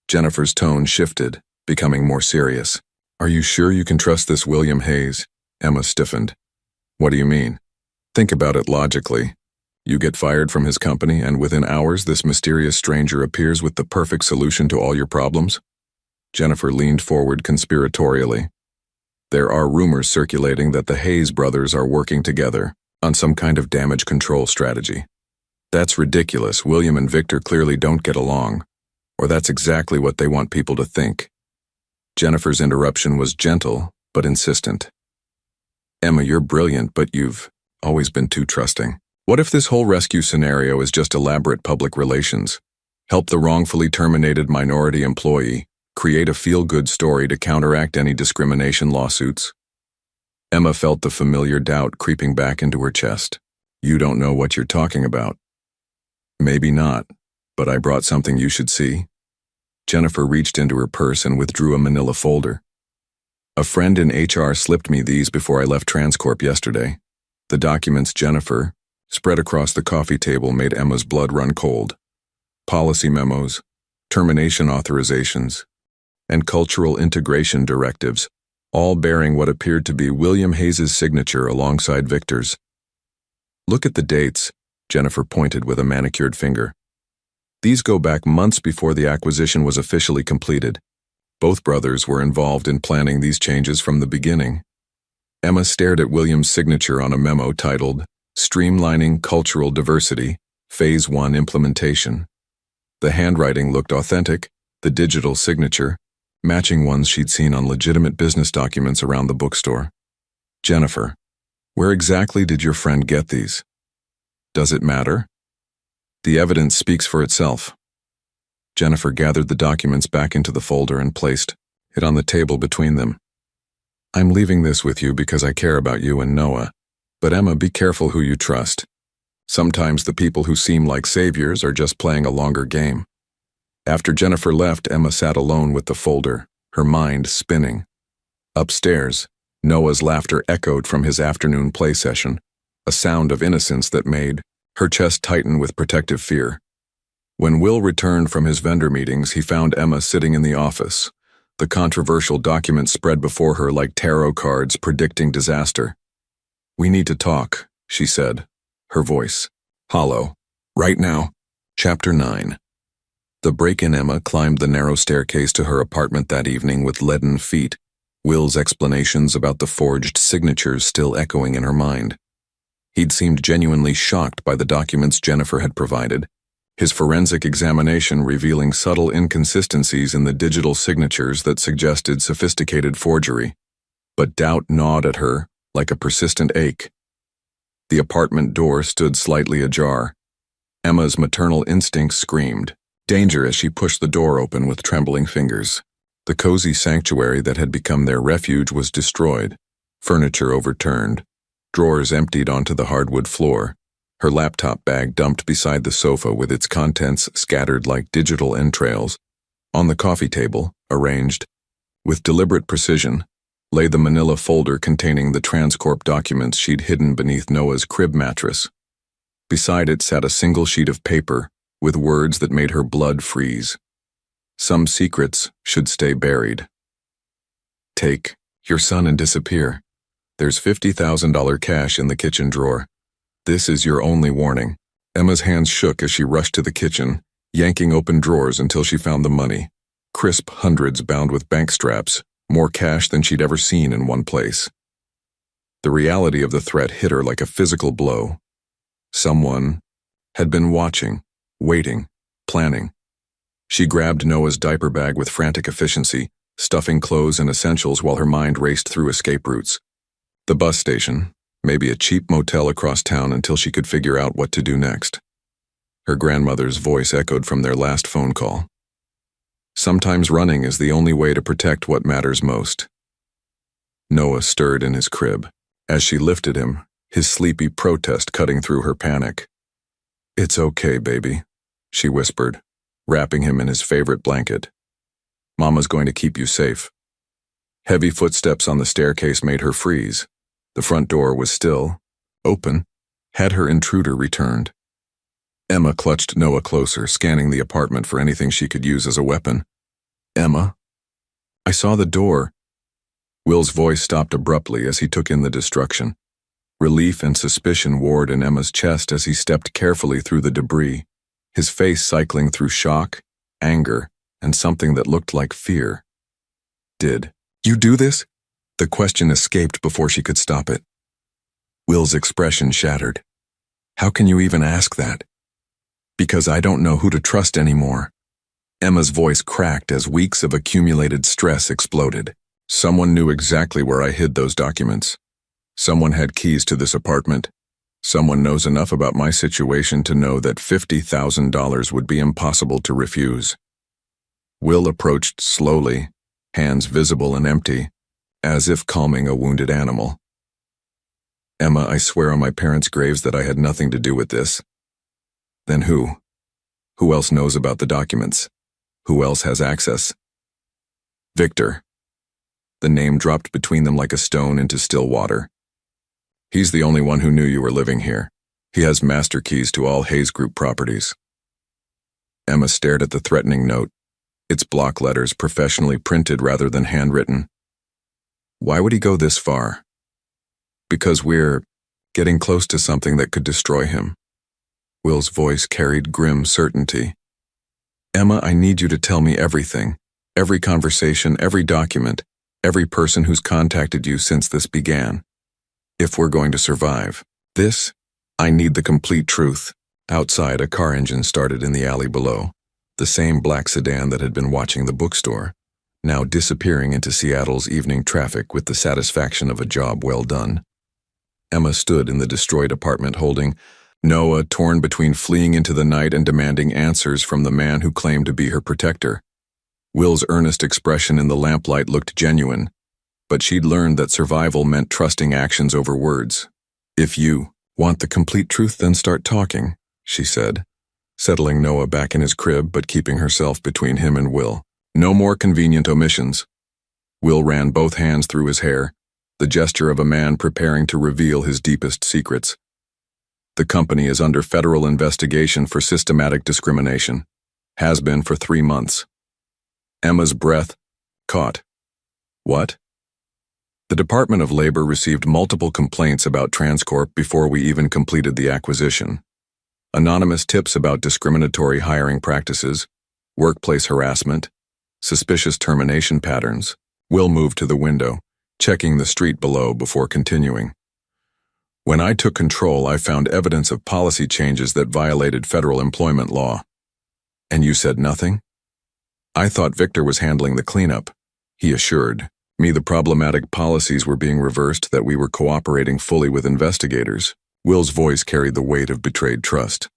Jennifer's tone shifted, becoming more serious. "Are you sure you can trust this William Hayes?" Emma stiffened. "What do you mean? Think about it logically. You get fired from his company, and within hours this mysterious stranger appears with the perfect solution to all your problems?" Jennifer leaned forward conspiratorially. "There are rumors circulating that the Hayes brothers are working together on some kind of damage control strategy. That's ridiculous. William and Victor clearly don't get along, or that's exactly what they want people to think." Jennifer's interruption was gentle, but insistent. "Emma, you're brilliant, but you've always been too trusting. What if this whole rescue scenario is just elaborate public relations? Help the wrongfully terminated minority employee, create a feel-good story to counteract any discrimination lawsuits?" Emma felt the familiar doubt creeping back into her chest. "You don't know what you're talking about." "Maybe not, but I brought something you should see." Jennifer reached into her purse and withdrew a manila folder. "A friend in HR slipped me these before I left Transcorp yesterday." The documents Jennifer spread across the coffee table made Emma's blood run cold. Policy memos, termination authorizations, and cultural integration directives, all bearing what appeared to be William Hayes' signature alongside Victor's. "Look at the dates," Jennifer pointed with a manicured finger. "These go back months before the acquisition was officially completed. Both brothers were involved in planning these changes from the beginning." Emma stared at William's signature on a memo titled, "Streamlining Cultural Diversity, Phase 1 Implementation." The handwriting looked authentic, the digital signature, matching ones she'd seen on legitimate business documents around the bookstore. "Jennifer, where exactly did your friend get these? Does it matter?" "The evidence speaks for itself." Jennifer gathered the documents back into the folder and placed it on the table between them. "I'm leaving this with you because I care about you and Noah. But Emma, be careful who you trust. Sometimes the people who seem like saviors are just playing a longer game." After Jennifer left, Emma sat alone with the folder, her mind spinning. Upstairs, Noah's laughter echoed from his afternoon play session, a sound of innocence that made her chest tighten with protective fear. When Will returned from his vendor meetings, he found Emma sitting in the office, the controversial documents spread before her like tarot cards predicting disaster. "We need to talk," she said, her voice hollow. "Right now." Chapter 9. The break-in. Emma climbed the narrow staircase to her apartment that evening with leaden feet, Will's explanations about the forged signatures still echoing in her mind. He'd seemed genuinely shocked by the documents Jennifer had provided, his forensic examination revealing subtle inconsistencies in the digital signatures that suggested sophisticated forgery. But doubt gnawed at her like a persistent ache. The apartment door stood slightly ajar. Emma's maternal instinct screamed danger as she pushed the door open with trembling fingers. The cozy sanctuary that had become their refuge was destroyed, furniture overturned, drawers emptied onto the hardwood floor, her laptop bag dumped beside the sofa with its contents scattered like digital entrails. On the coffee table, arranged with deliberate precision, lay the manila folder containing the Transcorp documents she'd hidden beneath Noah's crib mattress. Beside it sat a single sheet of paper with words that made her blood freeze. Some secrets should stay buried. Take your son and disappear. There's $50,000 cash in the kitchen drawer. This is your only warning. Emma's hands shook as she rushed to the kitchen, yanking open drawers until she found the money. Crisp hundreds bound with bank straps, more cash than she'd ever seen in one place. The reality of the threat hit her like a physical blow. Someone had been watching, waiting, planning. She grabbed Noah's diaper bag with frantic efficiency, stuffing clothes and essentials while her mind raced through escape routes. The bus station, maybe a cheap motel across town until she could figure out what to do next. Her grandmother's voice echoed from their last phone call. Sometimes running is the only way to protect what matters most. Noah stirred in his crib. As she lifted him, his sleepy protest cutting through her panic. "It's okay, baby," she whispered, wrapping him in his favorite blanket. "Mama's going to keep you safe." Heavy footsteps on the staircase made her freeze. The front door was still open. Had her intruder returned? Emma clutched Noah closer, scanning the apartment for anything she could use as a weapon. "Emma? I saw the door." Will's voice stopped abruptly as he took in the destruction. Relief and suspicion warred in Emma's chest as he stepped carefully through the debris, his face cycling through shock, anger, and something that looked like fear. "Did you do this?" The question escaped before she could stop it. Will's expression shattered. "How can you even ask that?" "Because I don't know who to trust anymore." Emma's voice cracked as weeks of accumulated stress exploded. "Someone knew exactly where I hid those documents. Someone had keys to this apartment. Someone knows enough about my situation to know that $50,000 would be impossible to refuse." Will approached slowly, hands visible and empty, as if calming a wounded animal. "Emma, I swear on my parents' graves that I had nothing to do with this." "Then who? Who else knows about the documents? Who else has access?" "Victor." The name dropped between them like a stone into still water. "He's the only one who knew you were living here. He has master keys to all Hayes Group properties." Emma stared at the threatening note, its block letters professionally printed rather than handwritten. "Why would he go this far?" "Because we're getting close to something that could destroy him." Will's voice carried grim certainty. "Emma, I need you to tell me everything. Every conversation, every document, every person who's contacted you since this began. If we're going to survive this, I need the complete truth." Outside, a car engine started in the alley below, the same black sedan that had been watching the bookstore, now disappearing into Seattle's evening traffic with the satisfaction of a job well done. Emma stood in the destroyed apartment holding Noah, torn between fleeing into the night and demanding answers from the man who claimed to be her protector. Will's earnest expression in the lamplight looked genuine, but she'd learned that survival meant trusting actions over words. "If you want the complete truth, then start talking," she said, settling Noah back in his crib but keeping herself between him and Will. "No more convenient omissions." Will ran both hands through his hair, the gesture of a man preparing to reveal his deepest secrets. "The company is under federal investigation for systematic discrimination. Has been for 3 months. Emma's breath caught. "What?" "The Department of Labor received multiple complaints about Transcorp before we even completed the acquisition. Anonymous tips about discriminatory hiring practices, workplace harassment, suspicious termination patterns." Will moved to the window, checking the street below before continuing. "When I took control, I found evidence of policy changes that violated federal employment law." "And you said nothing?" "I thought Victor was handling the cleanup," he assured me. "The problematic policies were being reversed, that we were cooperating fully with investigators." Will's voice carried the weight of betrayed trust.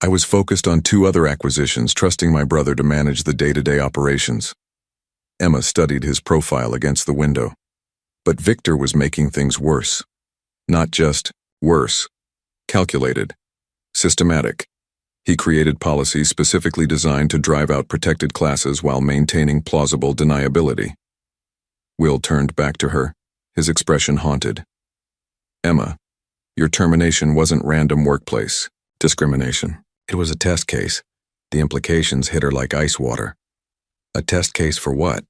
"I was focused on 2 other acquisitions, trusting my brother to manage the day-to-day operations." Emma studied his profile against the window. But Victor was making things worse. Not just worse. Calculated. Systematic. He created policies specifically designed to drive out protected classes while maintaining plausible deniability. Will turned back to her, his expression haunted. "Emma, your termination wasn't random workplace discrimination. It was a test case. The implications hit her like ice water." "A test case for what?"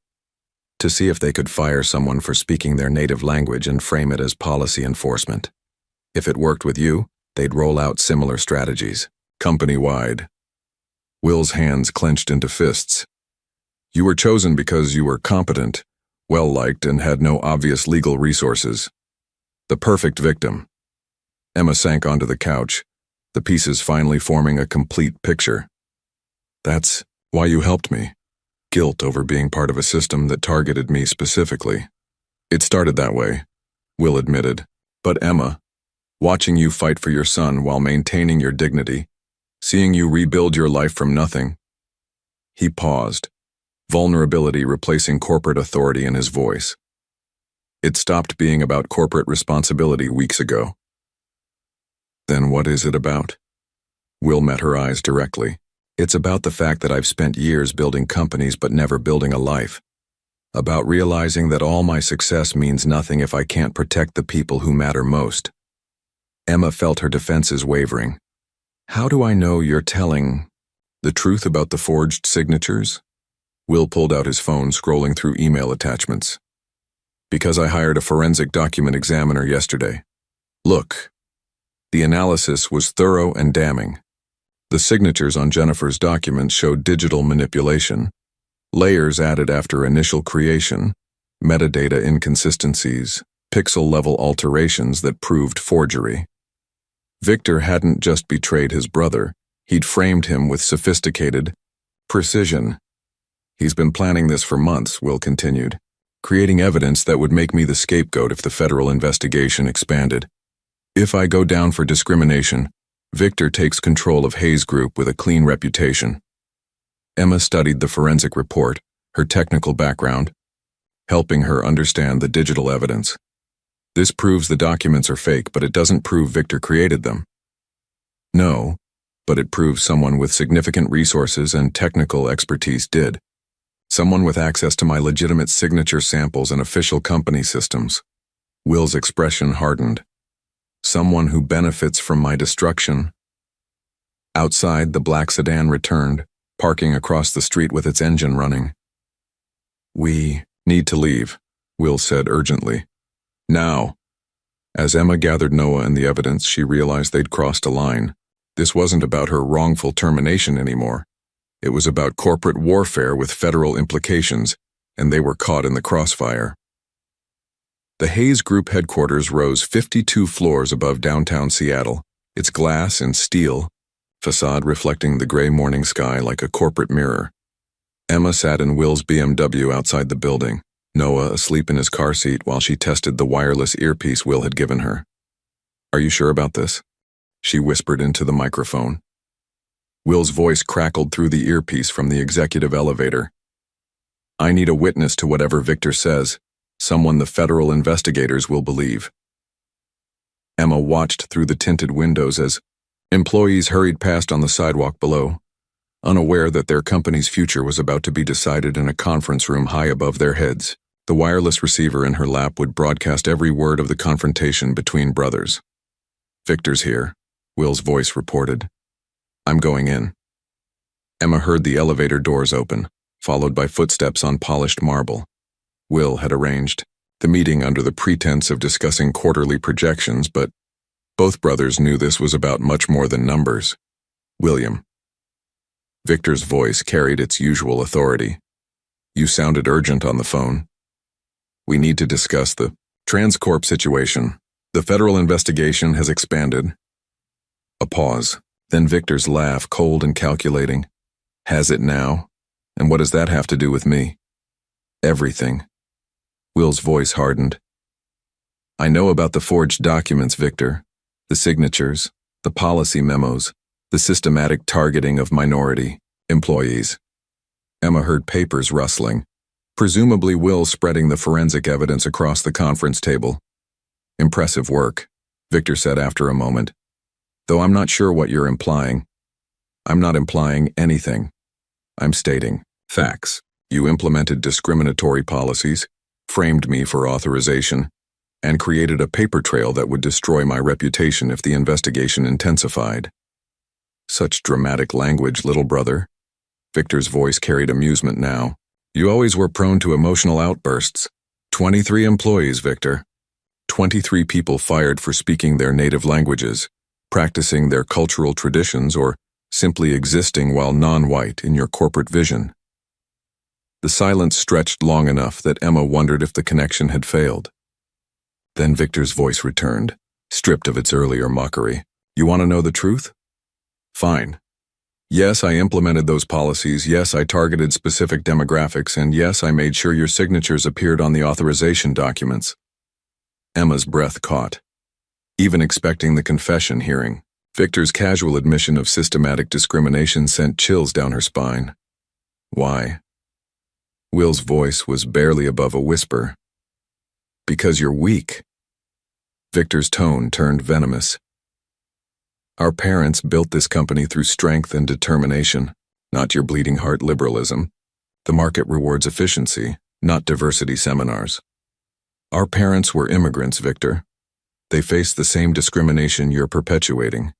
"To see if they could fire someone for speaking their native language and frame it as policy enforcement. If it worked with you, they'd roll out similar strategies, company-wide." Will's hands clenched into fists. "You were chosen because you were competent, well-liked, and had no obvious legal resources." The perfect victim. Emma sank onto the couch, the pieces finally forming a complete picture. That's why you helped me. Guilt over being part of a system that targeted me specifically. It started that way, Will admitted. But Emma, watching you fight for your son while maintaining your dignity, seeing you rebuild your life from nothing. He paused, vulnerability replacing corporate authority in his voice. It stopped being about corporate responsibility weeks ago. Then what is it about? Will met her eyes directly. It's about the fact that I've spent years building companies but never building a life. About realizing that all my success means nothing if I can't protect the people who matter most. Emma felt her defenses wavering. How do I know you're telling the truth about the forged signatures? Will pulled out his phone, scrolling through email attachments. Because I hired a forensic document examiner yesterday. Look. The analysis was thorough and damning. The signatures on Jennifer's documents showed digital manipulation, layers added after initial creation, metadata inconsistencies, pixel-level alterations that proved forgery. Victor hadn't just betrayed his brother, he'd framed him with sophisticated precision. He's been planning this for months, Will continued, creating evidence that would make me the scapegoat if the federal investigation expanded. If I go down for discrimination, Victor takes control of Hayes Group with a clean reputation. Emma studied the forensic report, her technical background, helping her understand the digital evidence. This proves the documents are fake, but it doesn't prove Victor created them. No, but it proves someone with significant resources and technical expertise did. Someone with access to my legitimate signature samples and official company systems. Will's expression hardened. Someone who benefits from my destruction. Outside, the black sedan returned, parking across the street with its engine running. We need to leave, Will said urgently. Now. As Emma gathered Noah and the evidence, she realized they'd crossed a line. This wasn't about her wrongful termination anymore. It was about corporate warfare with federal implications, and they were caught in the crossfire. The Hayes Group headquarters rose 52 floors above downtown Seattle, its glass and steel facade reflecting the gray morning sky like a corporate mirror. Emma sat in Will's BMW outside the building, Noah asleep in his car seat while she tested the wireless earpiece Will had given her. Are you sure about this? She whispered into the microphone. Will's voice crackled through the earpiece from the executive elevator. I need a witness to whatever Victor says, someone the federal investigators will believe. Emma watched through the tinted windows as employees hurried past on the sidewalk below, unaware that their company's future was about to be decided in a conference room high above their heads. The wireless receiver in her lap would broadcast every word of the confrontation between brothers. Victor's here, Will's voice reported. I'm going in. Emma heard the elevator doors open, followed by footsteps on polished marble. Will had arranged the meeting under the pretense of discussing quarterly projections, but both brothers knew this was about much more than numbers. William. Victor's voice carried its usual authority. You sounded urgent on the phone. We need to discuss the Transcorp situation. The federal investigation has expanded. A pause, then Victor's laugh, cold and calculating. Has it now? And what does that have to do with me? Everything. Will's voice hardened. I know about the forged documents, Victor. The signatures, the policy memos, the systematic targeting of minority employees. Emma heard papers rustling, presumably Will spreading the forensic evidence across the conference table. Impressive work, Victor said after a moment. Though I'm not sure what you're implying. I'm not implying anything. I'm stating facts. You implemented discriminatory policies, framed me for authorization, and created a paper trail that would destroy my reputation if the investigation intensified. Such dramatic language, little brother. Victor's voice carried amusement now. You always were prone to emotional outbursts. 23 employees, Victor. 23 people fired for speaking their native languages, practicing their cultural traditions, or simply existing while non-white in your corporate vision. The silence stretched long enough that Emma wondered if the connection had failed. Then Victor's voice returned, stripped of its earlier mockery. You want to know the truth? Fine. Yes, I implemented those policies, yes, I targeted specific demographics, and yes, I made sure your signatures appeared on the authorization documents. Emma's breath caught. Even expecting the confession hearing, Victor's casual admission of systematic discrimination sent chills down her spine. Why? Will's voice was barely above a whisper. Because you're weak. Victor's tone turned venomous. Our parents built this company through strength and determination, not your bleeding heart liberalism. The market rewards efficiency, not diversity seminars. Our parents were immigrants, Victor. They faced the same discrimination you're perpetuating,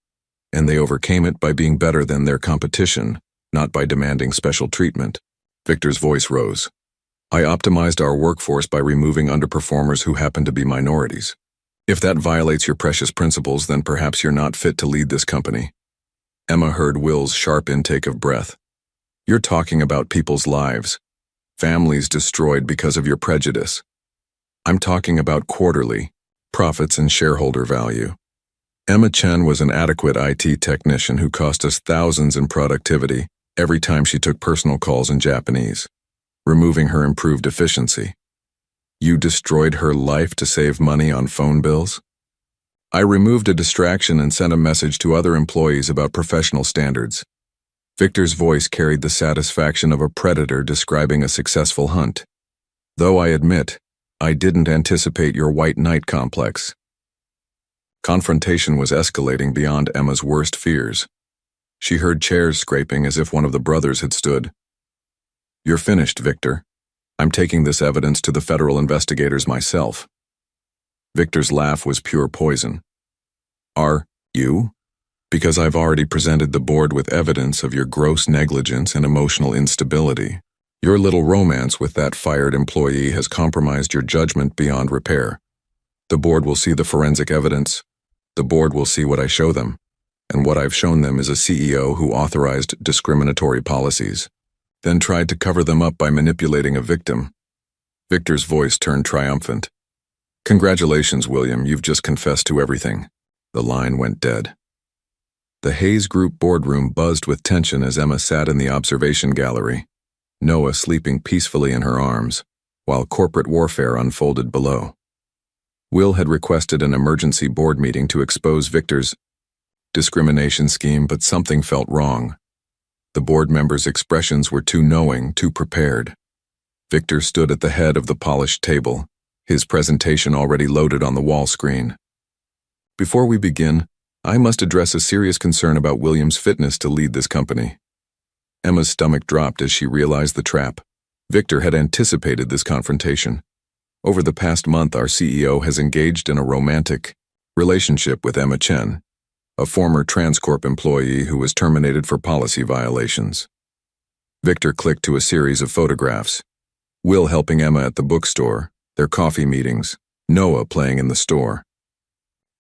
and they overcame it by being better than their competition, not by demanding special treatment. Victor's voice rose. I optimized our workforce by removing underperformers who happen to be minorities. If that violates your precious principles, then perhaps you're not fit to lead this company. Emma heard Will's sharp intake of breath. You're talking about people's lives, families destroyed because of your prejudice. I'm talking about quarterly profits and shareholder value. Emma Chen was an adequate IT technician who cost us thousands in productivity every time she took personal calls in Japanese. Removing her improved efficiency. You destroyed her life to save money on phone bills? I removed a distraction and sent a message to other employees about professional standards. Victor's voice carried the satisfaction of a predator describing a successful hunt. Though I admit, I didn't anticipate your white knight complex. Confrontation was escalating beyond Emma's worst fears. She heard chairs scraping as if one of the brothers had stood. You're finished, Victor. I'm taking this evidence to the federal investigators myself. Victor's laugh was pure poison. Are you? Because I've already presented the board with evidence of your gross negligence and emotional instability. Your little romance with that fired employee has compromised your judgment beyond repair. The board will see the forensic evidence. The board will see what I show them. And what I've shown them is a CEO who authorized discriminatory policies, then tried to cover them up by manipulating a victim. Victor's voice turned triumphant. Congratulations, William, you've just confessed to everything. The line went dead. The Hayes Group boardroom buzzed with tension as Emma sat in the observation gallery, Noah sleeping peacefully in her arms, while corporate warfare unfolded below. Will had requested an emergency board meeting to expose Victor's discrimination scheme, but something felt wrong. The board members' expressions were too knowing, too prepared. Victor stood at the head of the polished table, his presentation already loaded on the wall screen. Before we begin, I must address a serious concern about William's fitness to lead this company. Emma's stomach dropped as she realized the trap. Victor had anticipated this confrontation. Over the past month, our CEO has engaged in a romantic relationship with Emma Chen, a former Transcorp employee who was terminated for policy violations. Victor clicked to a series of photographs. Will helping Emma at the bookstore, their coffee meetings, Noah playing in the store.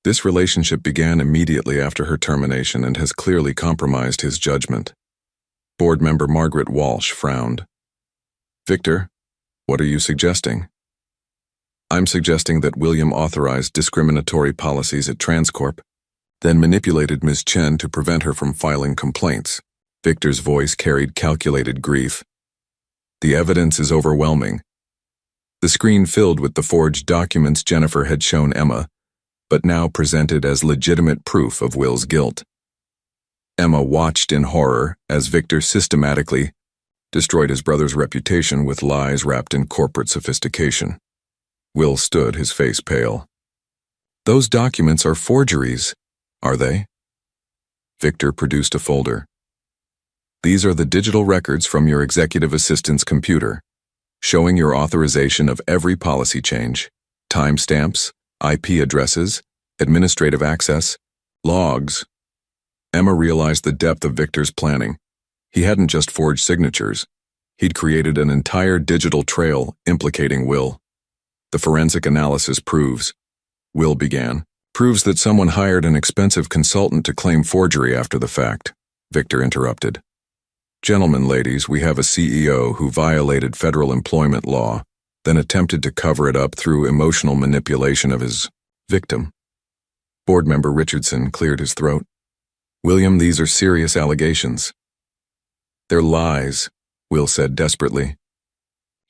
This relationship began immediately after her termination and has clearly compromised his judgment. Board member Margaret Walsh frowned. Victor, what are you suggesting? I'm suggesting that William authorized discriminatory policies at Transcorp, then manipulated Ms. Chen to prevent her from filing complaints. Victor's voice carried calculated grief. The evidence is overwhelming. The screen filled with the forged documents Jennifer had shown Emma, but now presented as legitimate proof of Will's guilt. Emma watched in horror as Victor systematically destroyed his brother's reputation with lies wrapped in corporate sophistication. Will stood, his face pale. Those documents are forgeries, are they? Victor produced a folder. These are the digital records from your executive assistant's computer, showing your authorization of every policy change, timestamps, IP addresses, administrative access, logs. Emma realized the depth of Victor's planning. He hadn't just forged signatures. He'd created an entire digital trail implicating Will. The forensic analysis proves, Will began, proves that someone hired an expensive consultant to claim forgery after the fact. Victor interrupted. Gentlemen, ladies, we have a CEO who violated federal employment law, then attempted to cover it up through emotional manipulation of his victim. Board member Richardson cleared his throat. "William, these are serious allegations." "They're lies," Will said desperately.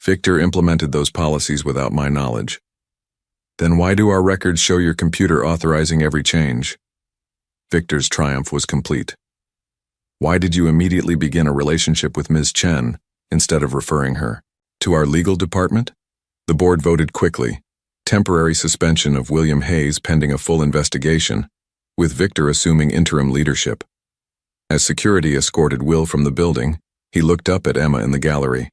"Victor implemented those policies without my knowledge." "Then why do our records show your computer authorizing every change?" Victor's triumph was complete. "Why did you immediately begin a relationship with Ms. Chen instead of referring her to our legal department?" The board voted quickly. Temporary suspension of William Hayes pending a full investigation, with Victor assuming interim leadership. As security escorted Will from the building, he looked up at Emma in the gallery.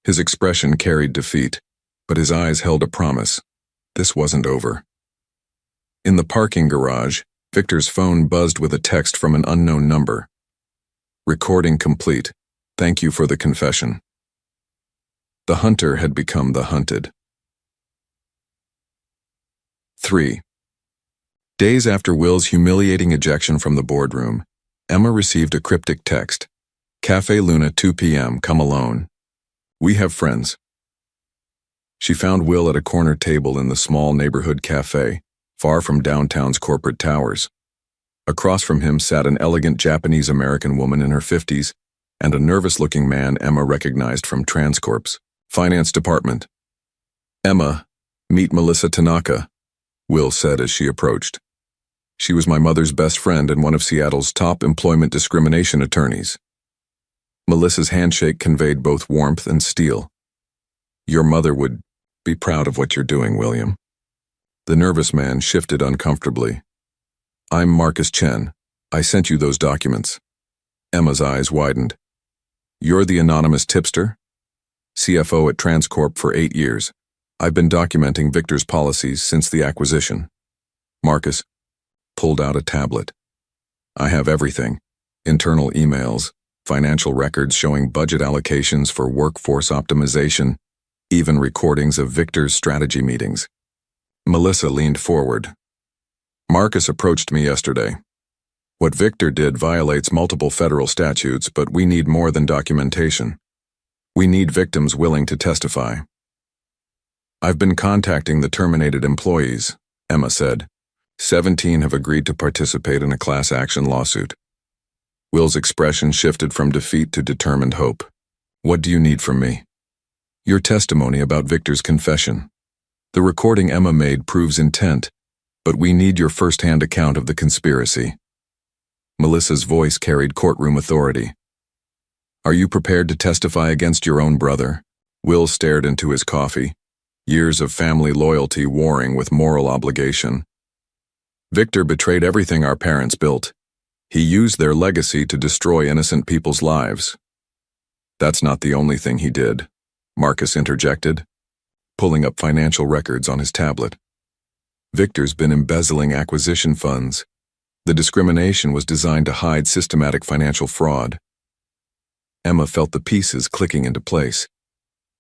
His expression carried defeat, but his eyes held a promise. This wasn't over. In the parking garage, Victor's phone buzzed with a text from an unknown number. "Recording complete. Thank you for the confession." The hunter had become the hunted. 3. Days after Will's humiliating ejection from the boardroom, Emma received a cryptic text. "Cafe Luna, 2 p.m., come alone. We have friends." She found Will at a corner table in the small neighborhood cafe, far from downtown's corporate towers. Across from him sat an elegant Japanese-American woman in her 50s and a nervous-looking man Emma recognized from Transcorp's finance department. "Emma, meet Melissa Tanaka," Will said as she approached. "She was my mother's best friend and one of Seattle's top employment discrimination attorneys." Melissa's handshake conveyed both warmth and steel. "Your mother would be proud of what you're doing, William." The nervous man shifted uncomfortably. "I'm Marcus Chen. I sent you those documents." Emma's eyes widened. "You're the anonymous tipster?" "CFO at Transcorp for 8 years. I've been documenting Victor's policies since the acquisition." Marcus pulled out a tablet. "I have everything. Internal emails, financial records showing budget allocations for workforce optimization, even recordings of Victor's strategy meetings." Melissa leaned forward. "Marcus approached me yesterday. What Victor did violates multiple federal statutes, but we need more than documentation. We need victims willing to testify." "I've been contacting the terminated employees," Emma said. 17 have agreed to participate in a class action lawsuit. Will's expression shifted from defeat to determined hope. "What do you need from me?" "Your testimony about Victor's confession. The recording Emma made proves intent, but we need your first-hand account of the conspiracy." Melissa's voice carried courtroom authority. "Are you prepared to testify against your own brother?" Will stared into his coffee, years of family loyalty warring with moral obligation. "Victor betrayed everything our parents built. He used their legacy to destroy innocent people's lives." "That's not the only thing he did," Marcus interjected, pulling up financial records on his tablet. "Victor's been embezzling acquisition funds. The discrimination was designed to hide systematic financial fraud." Emma felt the pieces clicking into place.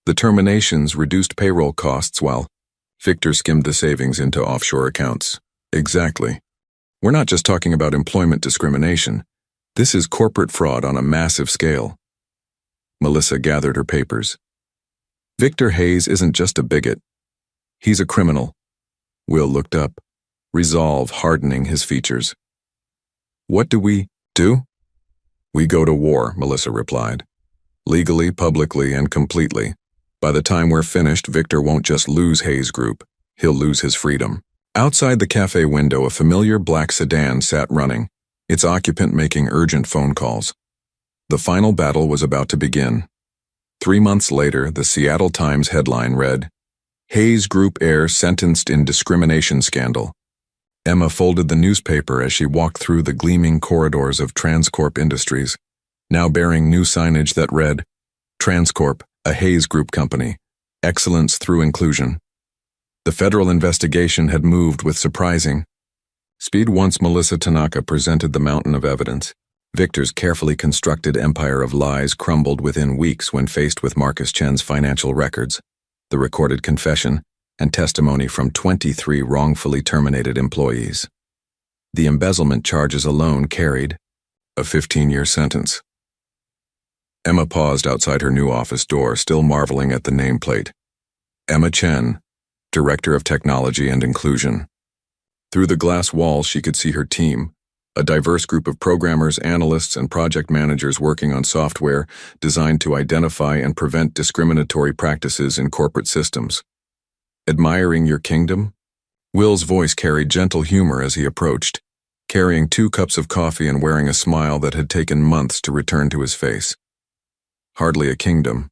The terminations reduced payroll costs while Victor skimmed the savings into offshore accounts. "Exactly. We're not just talking about employment discrimination. This is corporate fraud on a massive scale." Melissa gathered her papers. "Victor Hayes isn't just a bigot. He's a criminal." Will looked up, resolve hardening his features. "What do we do?" "We go to war," Melissa replied. "Legally, publicly, and completely. By the time we're finished, Victor won't just lose Hayes Group. He'll lose his freedom." Outside the cafe window, a familiar black sedan sat running, its occupant making urgent phone calls. The final battle was about to begin. 3 months later, the Seattle Times headline read, "Hayes Group heir sentenced in discrimination scandal." Emma folded the newspaper as she walked through the gleaming corridors of Transcorp Industries, now bearing new signage that read, "Transcorp, a Hayes Group company. Excellence through inclusion." The federal investigation had moved with surprising speed once Melissa Tanaka presented the mountain of evidence. Victor's carefully constructed empire of lies crumbled within weeks when faced with Marcus Chen's financial records, the recorded confession, and testimony from 23 wrongfully terminated employees. The embezzlement charges alone carried a 15-year sentence. Emma paused outside her new office door, still marveling at the nameplate. Emma Chen, Director of Technology and Inclusion. Through the glass wall, she could see her team, a diverse group of programmers, analysts, and project managers working on software designed to identify and prevent discriminatory practices in corporate systems. Admiring your kingdom? Will's voice carried gentle humor as he approached, carrying 2 cups of coffee and wearing a smile that had taken months to return to his face. Hardly a kingdom.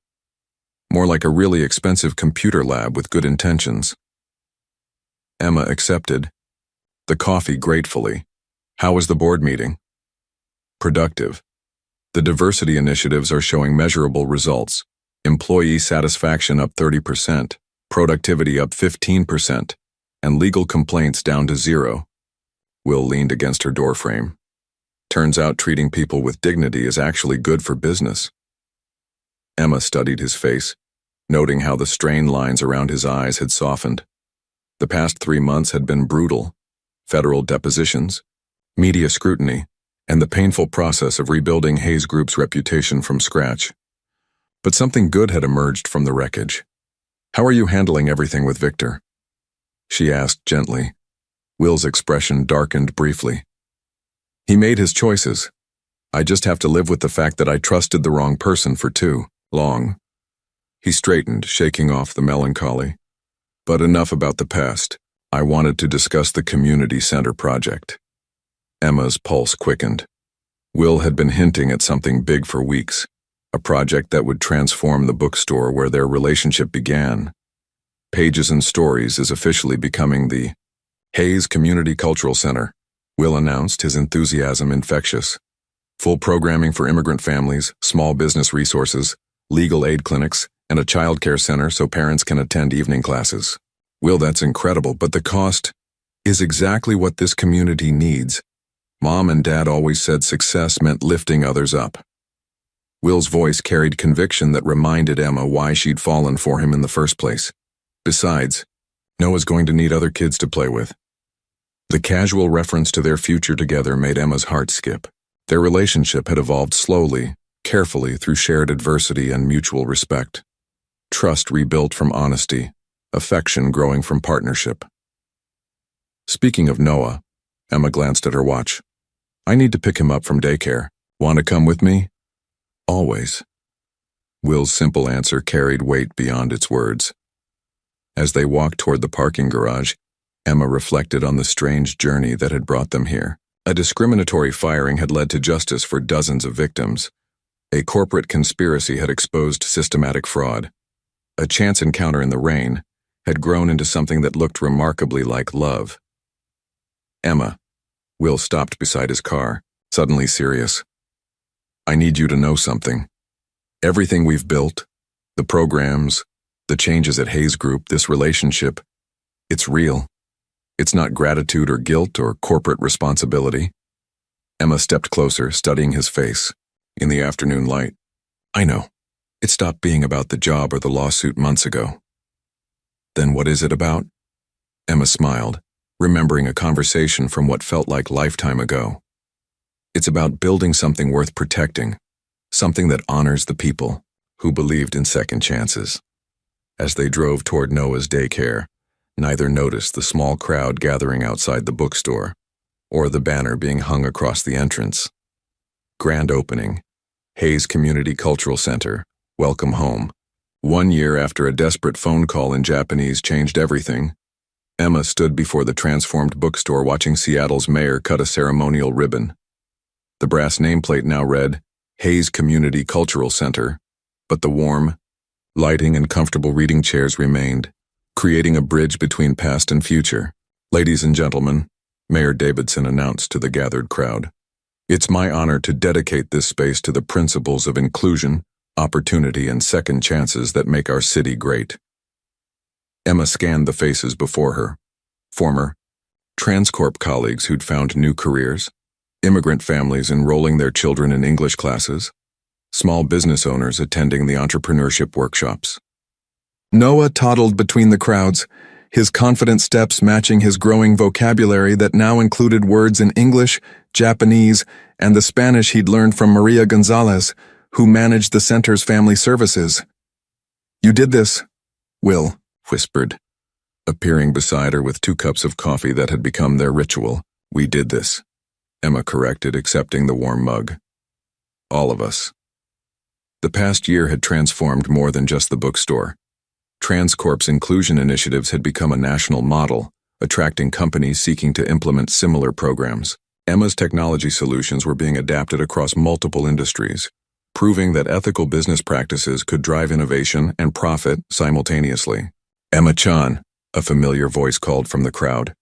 More like a really expensive computer lab with good intentions. Emma accepted the coffee gratefully. How was the board meeting? Productive. The diversity initiatives are showing measurable results. Employee satisfaction up 30%, productivity up 15%, and legal complaints down to 0. Will leaned against her doorframe. Turns out treating people with dignity is actually good for business. Emma studied his face, noting how the strained lines around his eyes had softened. The past 3 months had been brutal. Federal depositions, media scrutiny, and the painful process of rebuilding Hayes Group's reputation from scratch. But something good had emerged from the wreckage. How are you handling everything with Victor? She asked gently. Will's expression darkened briefly. He made his choices. I just have to live with the fact that I trusted the wrong person for too long. He straightened, shaking off the melancholy. But enough about the past. I wanted to discuss the community center project. Emma's pulse quickened. Will had been hinting at something big for weeks, a project that would transform the bookstore where their relationship began. Pages and Stories is officially becoming the Hayes Community Cultural Center, Will announced, his enthusiasm infectious. Full programming for immigrant families, small business resources, legal aid clinics, and a child care center so parents can attend evening classes. Will, that's incredible, but the cost is exactly what this community needs. Mom and Dad always said success meant lifting others up. Will's voice carried conviction that reminded Emma why she'd fallen for him in the first place. Besides, Noah's going to need other kids to play with. The casual reference to their future together made Emma's heart skip. Their relationship had evolved slowly, carefully through shared adversity and mutual respect. Trust rebuilt from honesty, affection growing from partnership. Speaking of Noah, Emma glanced at her watch. I need to pick him up from daycare. Want to come with me? Always. Will's simple answer carried weight beyond its words. As they walked toward the parking garage, Emma reflected on the strange journey that had brought them here. A discriminatory firing had led to justice for dozens of victims. A corporate conspiracy had exposed systematic fraud. A chance encounter in the rain had grown into something that looked remarkably like love. Emma. Will stopped beside his car, suddenly serious. I need you to know something. Everything we've built, the programs, the changes at Hayes Group, this relationship, it's real. It's not gratitude or guilt or corporate responsibility. Emma stepped closer, studying his face. In the afternoon light. I know. It stopped being about the job or the lawsuit months ago. Then what is it about? Emma smiled, remembering a conversation from what felt like lifetime ago. It's about building something worth protecting, something that honors the people who believed in second chances. As they drove toward Noah's daycare, neither noticed the small crowd gathering outside the bookstore or the banner being hung across the entrance. Grand opening. Hayes Community Cultural Center. Welcome home. 1 year after a desperate phone call in Japanese changed everything, Emma stood before the transformed bookstore watching Seattle's mayor cut a ceremonial ribbon. The brass nameplate now read, Hayes Community Cultural Center, but the warm, lighting and comfortable reading chairs remained, creating a bridge between past and future. Ladies and gentlemen, Mayor Davidson announced to the gathered crowd. It's my honor to dedicate this space to the principles of inclusion, opportunity, and second chances that make our city great. Emma scanned the faces before her. Former Transcorp colleagues who'd found new careers, immigrant families enrolling their children in English classes, small business owners attending the entrepreneurship workshops. Noah toddled between the crowds, his confident steps matching his growing vocabulary that now included words in English, Japanese, and the Spanish he'd learned from Maria Gonzalez, who managed the center's family services. You did this, Will. whispered, appearing beside her with 2 cups of coffee that had become their ritual. We did this, Emma corrected, accepting the warm mug. All of us. The past year had transformed more than just the bookstore. TransCorp's inclusion initiatives had become a national model, attracting companies seeking to implement similar programs. Emma's technology solutions were being adapted across multiple industries, proving that ethical business practices could drive innovation and profit simultaneously. Emma-chan, a familiar voice called from the crowd.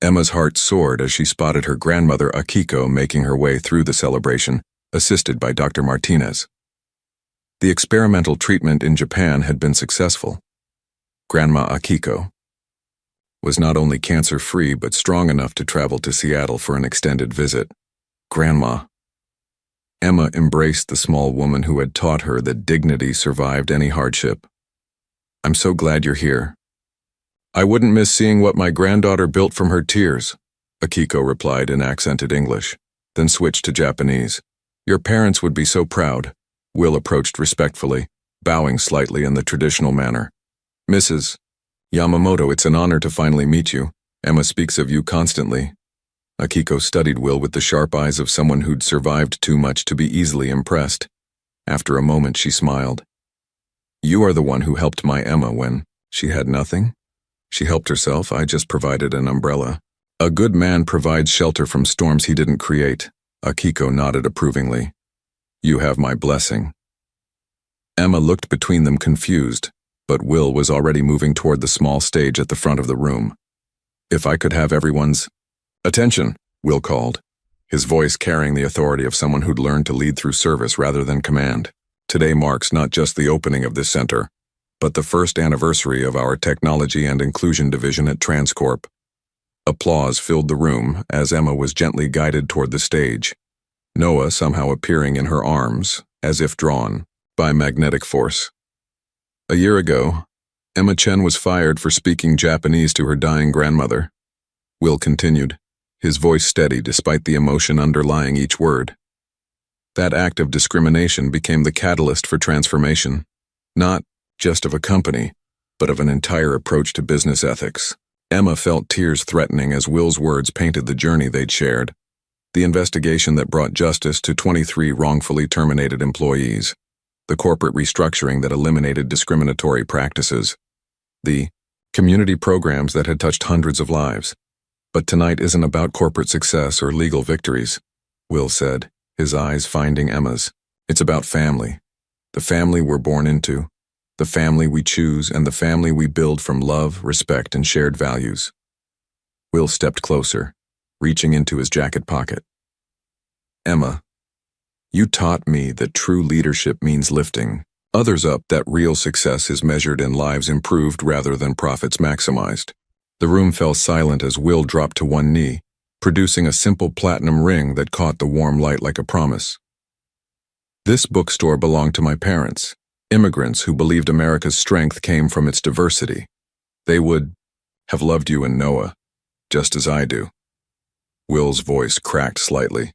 Emma's heart soared as she spotted her grandmother Akiko making her way through the celebration, assisted by Dr. Martinez. The experimental treatment in Japan had been successful. Grandma Akiko was not only cancer-free but strong enough to travel to Seattle for an extended visit. Grandma. Emma embraced the small woman who had taught her that dignity survived any hardship. I'm so glad you're here. I wouldn't miss seeing what my granddaughter built from her tears, Akiko replied in accented English, then switched to Japanese. Your parents would be so proud. Will approached respectfully, bowing slightly in the traditional manner. Mrs. Yamamoto, it's an honor to finally meet you. Emma speaks of you constantly. Akiko studied Will with the sharp eyes of someone who'd survived too much to be easily impressed. After a moment, she smiled. You are the one who helped my Emma when she had nothing? She helped herself, I just provided an umbrella. A good man provides shelter from storms he didn't create. Akiko nodded approvingly. You have my blessing. Emma looked between them confused, but Will was already moving toward the small stage at the front of the room. If I could have everyone's attention, Will called, his voice carrying the authority of someone who'd learned to lead through service rather than command. Today marks not just the opening of this center, but the first anniversary of our Technology and Inclusion Division at TransCorp. Applause filled the room as Emma was gently guided toward the stage, Noah somehow appearing in her arms, as if drawn by magnetic force. A year ago, Emma Chen was fired for speaking Japanese to her dying grandmother. Will continued, his voice steady despite the emotion underlying each word. That act of discrimination became the catalyst for transformation, not just of a company, but of an entire approach to business ethics. Emma felt tears threatening as Will's words painted the journey they'd shared. The investigation that brought justice to 23 wrongfully terminated employees, the corporate restructuring that eliminated discriminatory practices, the community programs that had touched hundreds of lives. But tonight isn't about corporate success or legal victories, Will said, his eyes finding Emma's. It's about family. The family we're born into, the family we choose, and the family we build from love, respect, and shared values. Will stepped closer, reaching into his jacket pocket. Emma, you taught me that true leadership means lifting others up, that real success is measured in lives improved rather than profits maximized. The room fell silent as Will dropped to one knee, producing a simple platinum ring that caught the warm light like a promise. This bookstore belonged to my parents, immigrants who believed America's strength came from its diversity. They would have loved you and Noah, just as I do. Will's voice cracked slightly.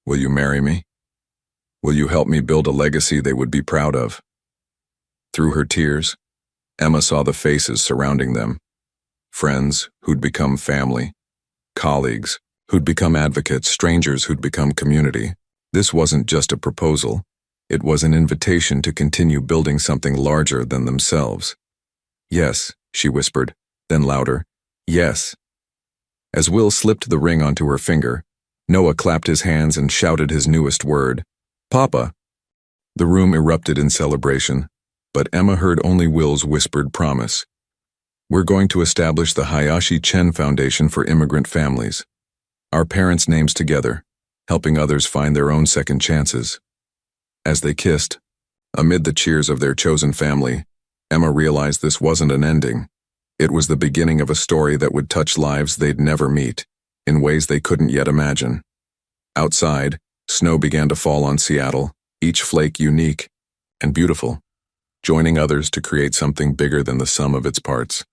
Will you marry me? Will you help me build a legacy they would be proud of? Through her tears, Emma saw the faces surrounding them. Friends who'd become family, colleagues who'd become advocates, strangers who'd become community. This wasn't just a proposal. It was an invitation to continue building something larger than themselves. Yes, she whispered, then louder, yes. As Will slipped the ring onto her finger, Noah clapped his hands and shouted his newest word, Papa. The room erupted in celebration, but Emma heard only Will's whispered promise. We're going to establish the Hayashi Chen Foundation for Immigrant Families. Our parents' names together, helping others find their own second chances. As they kissed, amid the cheers of their chosen family, Emma realized this wasn't an ending. It was the beginning of a story that would touch lives they'd never meet, in ways they couldn't yet imagine. Outside, snow began to fall on Seattle, each flake unique and beautiful, joining others to create something bigger than the sum of its parts.